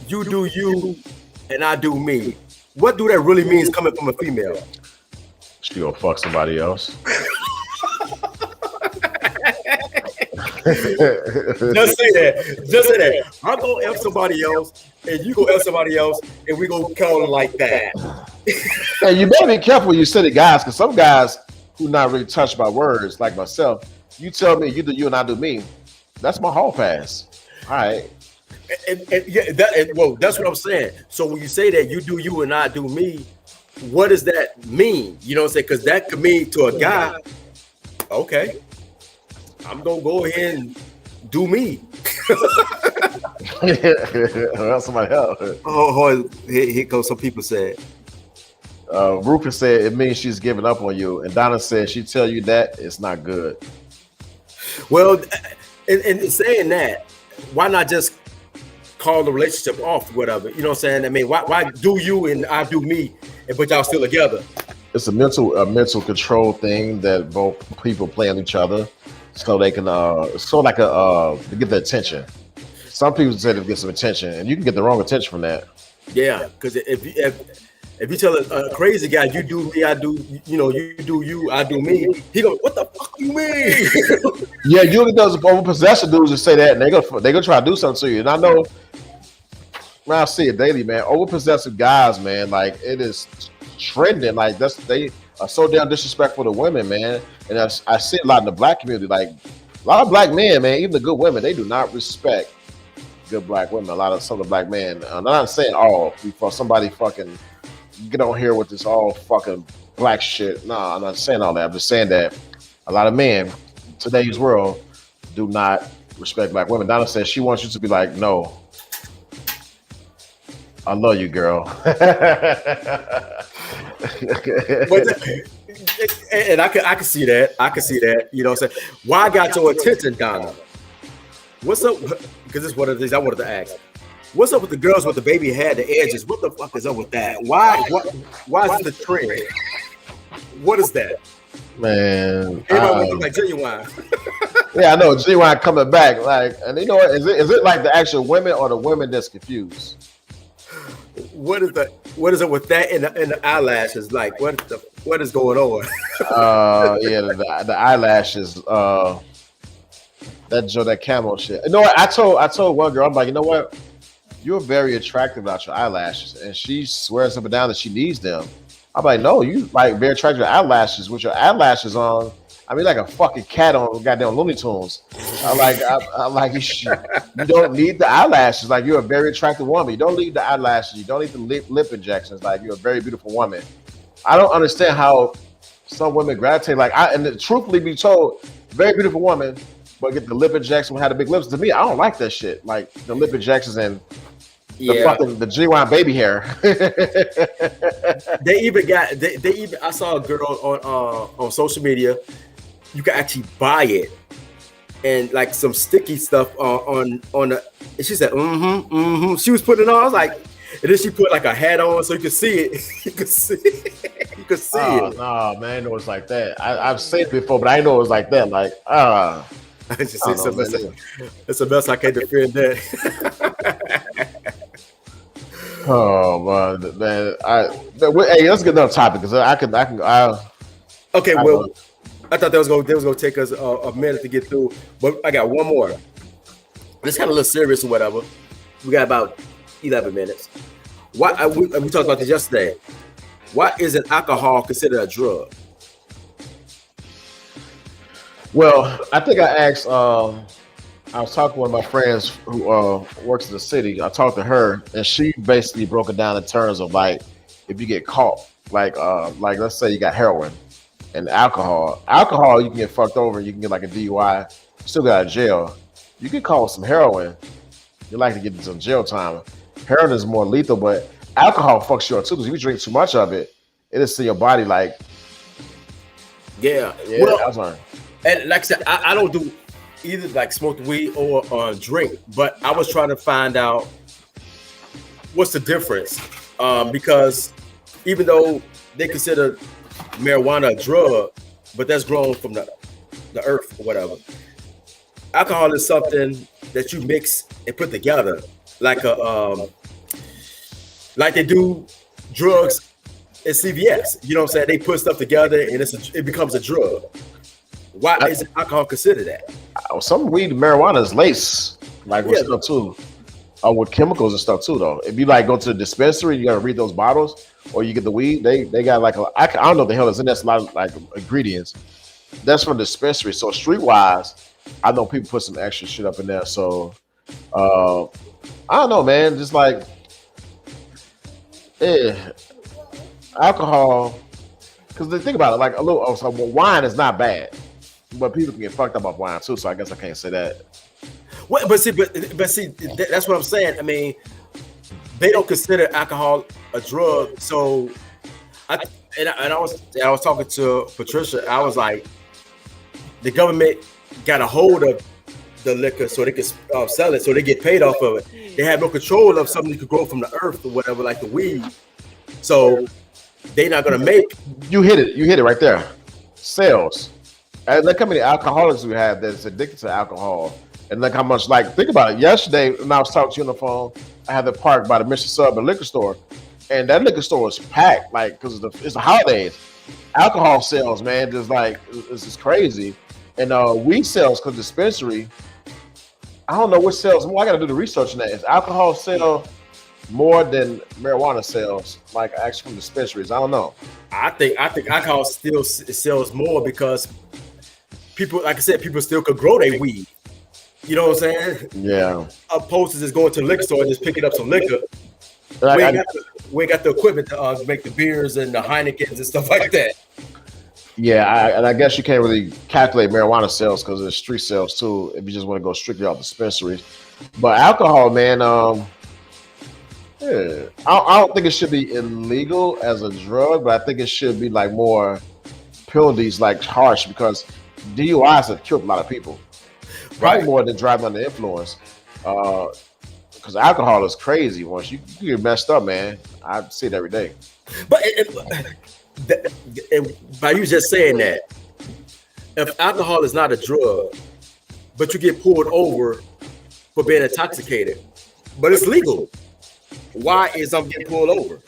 you and I do me? What do that really means coming from a female? She gonna fuck somebody else. Just say that. I'm gonna F somebody else, and you go F somebody else, and we gonna count it like that. Hey, you better be careful when you say the guys, because some guys who not really touched by words, like myself, you tell me you do you and I do me. That's my hall pass. All right. Well, that's what I'm saying. So when you say that you do you and I do me, what does that mean? You know what I'm saying? Because that could mean to a guy, okay, I'm gonna go ahead and do me. Somebody else. Oh, here goes some people said. Rufus said it means she's giving up on you, and Donna said she tell you that it's not good. Well, in saying that, why not just call the relationship off, whatever? You know what I'm saying? I mean, why do you and I do me, but y'all still together? It's a mental control thing that both people play on each other, so they can to get the attention. Some people say to get some attention, and you can get the wrong attention from that. Yeah, because if you tell a crazy guy, you do me, I do, you do you, I do me, he go, what the fuck you mean? Yeah, you get those overpossessive dudes that say that, and they go try to do something to you. And I know, man, I see it daily, man. Overpossessive guys, man, like it is trending. Like they are so damn disrespectful to women, man. And I see it a lot in the black community. Like a lot of black men, man, even the good women, they do not respect good black women. Some of the black men. I'm not saying all. Before somebody fucking get on here with this all fucking black shit. No, I'm not saying all that. I'm just saying that a lot of men in today's world do not respect black women. Donna says she wants you to be like, no, I love you, girl. And I can see that. I can see that. You know what I'm saying? Why I got your attention, Donna? What's up? Because this is one of the things I wanted to ask. What's up with the girls with the baby hair, the edges? What the fuck is up with that? Why is it the trend? What is that? Man, everybody look like Genuine. Yeah, I know Genuine coming back. Like, and you know what? Is it like the actual women or the women that's confused? What is it with that and the eyelashes? Like, what is going on? Yeah, the eyelashes. That camo shit. You know what? I told one girl, I'm like, you know what? You're very attractive without your eyelashes, and she swears up and down that she needs them. I'm like, no, you like very attractive to eyelashes. With your eyelashes on, I mean, like a fucking cat on goddamn Looney Tunes. I like you don't need the eyelashes. Like, you're a very attractive woman. You don't need the eyelashes. You don't need the lip injections. Like, you're a very beautiful woman. I don't understand how some women gravitate. Truthfully be told, very beautiful woman, but get the lip injection, had the big lips. To me, I don't like that shit. Like the lip injections and the G-Wine baby hair. They even I saw a girl on social media. You can actually buy it, and like some sticky stuff on the. And she said, She was putting it on. I was like, and then she put like a hat on so you could see it. You could see it. You could see Oh it. no, man, I know it's like that. I've seen it before, but I didn't know it was like that. Like, I I just say don't know, man. it's a mess. I can't defend that. Oh man, hey, let's get another topic because Okay, I well, I thought they was gonna take us a minute to get through, but I got one more. This kind of a little serious or whatever. We got about 11 minutes. Why we talked about this yesterday? Why isn't alcohol considered a drug? Well, I think I asked. I was talking to one of my friends who works in the city. I talked to her, and she basically broke it down in terms of like if you get caught, like let's say you got heroin and alcohol. Alcohol, you can get fucked over. You can get like a DUI. You still got out of jail. You get caught with some heroin. You're likely to get some jail time. Heroin is more lethal, but alcohol fucks you up too because if you drink too much of it, it'll see your body like. Yeah. Well, that's right. And like I said, I don't do either like smoke weed or drink, but I was trying to find out what's the difference because even though they consider marijuana a drug, but that's grown from the earth or whatever. Alcohol is something that you mix and put together like like they do drugs at CVS. You know what I'm saying? They put stuff together and it becomes a drug. Why isn't alcohol considered that? Some weed marijuana is laced, like with stuff too, with chemicals and stuff too. Though, if you like go to the dispensary, you gotta read those bottles, or you get the weed. They got like I don't know what the hell is in. That's a lot of like ingredients. That's from the dispensary. So streetwise, I know people put some extra shit up in there. So I don't know, man. Just like alcohol, because they think about it, like a little. So wine is not bad. But people can get fucked up off wine too, so I guess I can't say that. Well, but see, that's what I'm saying. I mean, they don't consider alcohol a drug. So, I was talking to Patricia. I was like, the got a hold of the liquor so they can sell it, so they get paid off of it. They have no control of something that could grow from the earth or whatever, like the weed. So they're not gonna make. You hit it right there. Sales. And look how many alcoholics we have that's addicted to alcohol. And look how much, like, think about it. Yesterday, when I was talking to you on the phone, I had the park by the Mission Sub, a liquor store. And that liquor store was packed, like, because it's the holidays. Alcohol sales, man, just like, it's just crazy. And weed sales, because dispensary, I don't know what sales more. I got to do the research on that. Is alcohol sale more than marijuana sales, like actually from dispensaries? I don't know. I think alcohol still sells more because people, like I said, people still could grow their weed. You know what I'm saying? Yeah. Opposed to just going to the liquor store and just picking up some liquor. We ain't got the equipment to make the beers and the Heinekens and stuff like that. Yeah, and I guess you can't really calculate marijuana sales because there's street sales too. If you just want to go strictly off dispensaries, but alcohol, man, I don't think it should be illegal as a drug, but I think it should be like more penalties, like harsh, because DUIs have killed a lot of people. Probably more than driving under influence. Because alcohol is crazy. Once you get messed up, man, I see it every day. But by you just saying that, if alcohol is not a drug, but you get pulled over for being intoxicated, but it's legal, why is I'm getting pulled over?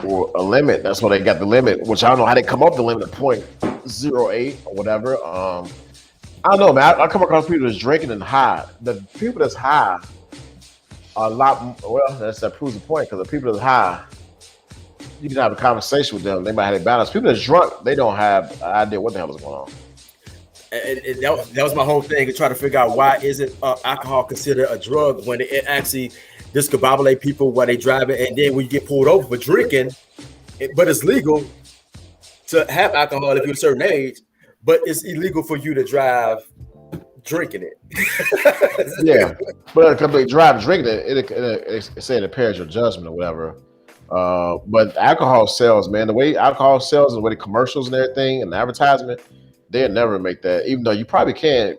Or a limit. That's why they got the limit, which I don't know how they come up with the limit of 0.08 or whatever. I don't know, man. I come across people that's drinking and high. The people that's high are a lot. Well, that proves the point, because the people that's high, you can have a conversation with them. They might have a balance. People that's drunk, they don't have an idea what the hell is going on. And that was my whole thing, to try to figure out why isn't alcohol considered a drug when it actually discombobulate people while they driving, and then when you get pulled over for drinking, but it's legal to have alcohol if you're a certain age, but it's illegal for you to drive drinking it. Yeah, but if they drive drinking it, it say it impairs your judgment or whatever. But alcohol sales, man, the way alcohol sells and the way the commercials and everything and the advertisement, they'll never make that. Even though you probably can't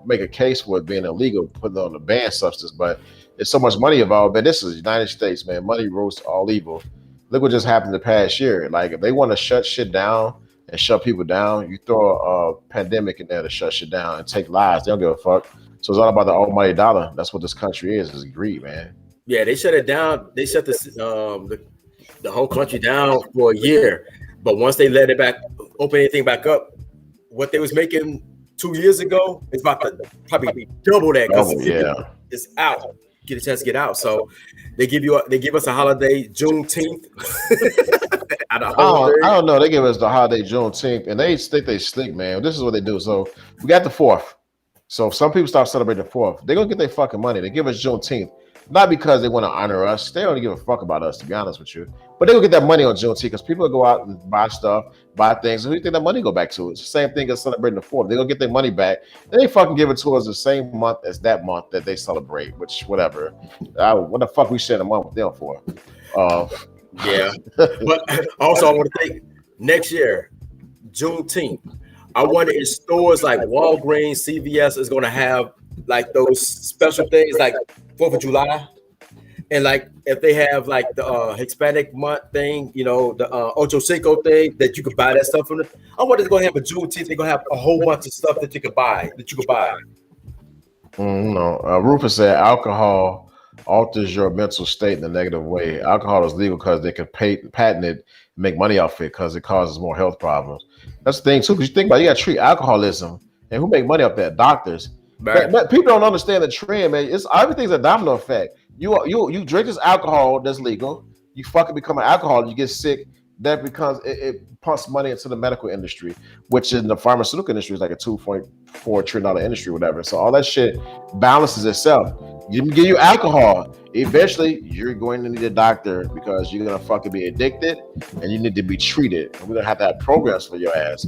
make a case for it being illegal, putting on a banned substance, but there's so much money involved. But this is the United States, man. Money rules all evil. look what just happened the past year. Like if they want to shut shit down and shut people down, you throw a pandemic in there to shut shit down and take lives. They don't give a fuck. So it's all about the almighty dollar. That's what this country is greed, man. Yeah, they shut it down. They shut the whole country down for a year. But once they let it back, open anything back up, what they was making 2 years ago is about to probably double that. It's out. Get a chance to get out. So they give us a holiday Juneteenth. I don't know. They give us the holiday Juneteenth, and they think they slick, man. This is what they do. So we got the 4th. So if some people start celebrating the 4th, they're gonna get their fucking money. They give us Juneteenth, not because they want to honor us. They don't give a fuck about us, to be honest with you. But they will get that money on Juneteenth because people will go out and buy stuff, buy things. And who do you think that money go back to? It's the same thing as celebrating the 4th. They're gonna get their money back. And they fucking give it to us the same month as that month that they celebrate, which whatever. What the fuck we share a month with them for? Yeah. But also I want to think next year, Juneteenth. I wonder if stores like Walgreens, CVS is going to have like those special things like 4th of July. And like if they have like the Hispanic month thing, you know, the Ocho Cinco thing that you could buy that stuff from. I wonder if they're going to have a Juneteenth. They're going to have a whole bunch of stuff that you could buy. No, Rufus said alcohol alters your mental state in a negative way. Alcohol is legal because they can patent it, make money off it because it causes more health problems. That's the thing too, because you think about it, you got to treat alcoholism, and who make money off that? Doctors. Right. But people don't understand the trend, man. It's everything's a domino effect. You drink this alcohol that's legal, you fucking become an alcoholic, you get sick. That becomes it pumps money into the medical industry, which in the pharmaceutical industry is like a $2.4 trillion industry, whatever. So all that shit balances itself. You give you alcohol, eventually you're going to need a doctor because you're gonna fucking be addicted and you need to be treated. And we're gonna have to have programs for your ass.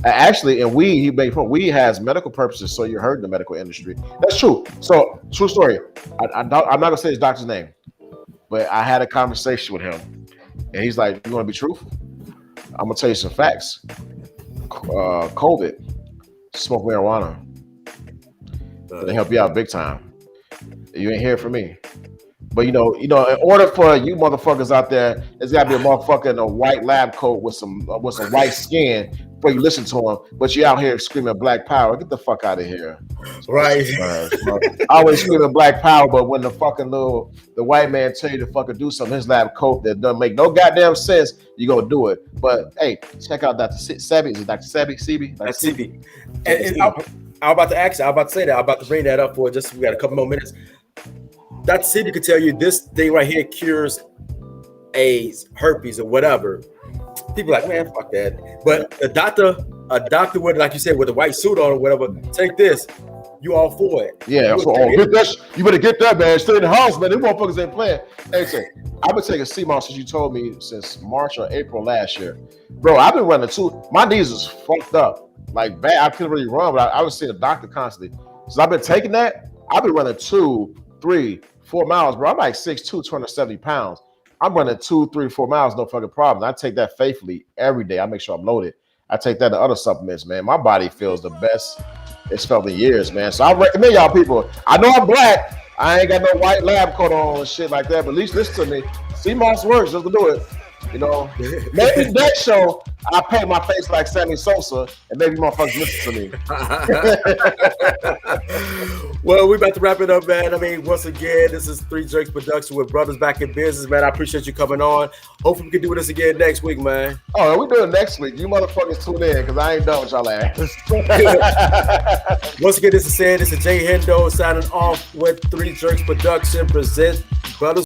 Actually, and weed has medical purposes, so you're hurting the medical industry. That's true. So true story. I'm not gonna say his doctor's name, but I had a conversation with him. And he's like, "You want to be truthful? I'm gonna tell you some facts. COVID, smoke marijuana. They help you out big time. You ain't hear from me. But you know, in order for you motherfuckers out there, there's gotta be a motherfucker in a white lab coat with some white skin before you listen to him. But you out here screaming Black Power. Get the fuck out of here. Right. Always screaming Black Power, but when the white man tell you to fucking do something in his lab coat that doesn't make no goddamn sense, you gonna do it. But hey, check out Dr. Sebi. Is it Dr. Sebi? Sebi? That's Sebi. And I'm about to say that. I'm about to bring that up for just, we got a couple more minutes. Dr. Sebi could tell you this thing right here cures AIDS, herpes, or whatever. People are like, man, fuck that. But a doctor with, like you said, with a white suit on or whatever, take this. You all for it. Yeah, get that. You better get that, man. Stay in the house, man. Them motherfuckers ain't playing. Hey, I've been taking CMOS since you told me since March or April last year. Bro, I've been running too. My knees is fucked up. Like bad. I couldn't really run, but I was seeing a doctor constantly. So I've been taking that. I've been running 2, 3, 4 miles, bro. I'm like 6'2", 270 pounds. I'm running 2, 3, 4 miles, no fucking problem. I take that faithfully every day. I make sure I'm loaded. I take that to other supplements, man. My body feels the best it's felt in years, man. So I recommend y'all people. I know I'm black. I ain't got no white lab coat on and shit like that, but at least listen to me. CMOS works, just to do it. You know, maybe next show I paint my face like Sammy Sosa and maybe motherfuckers listen to me. Well, we're about to wrap it up, man. I mean, once again, this is Three Jerks Production with Brothers Back in Business, man. I appreciate you coming on. Hopefully we can do this again next week, man. Oh, we do it next week. You motherfuckers tune in because I ain't done with y'all ass. Once again, this is Jay Hendo signing off with Three Jerks Production presents Brothers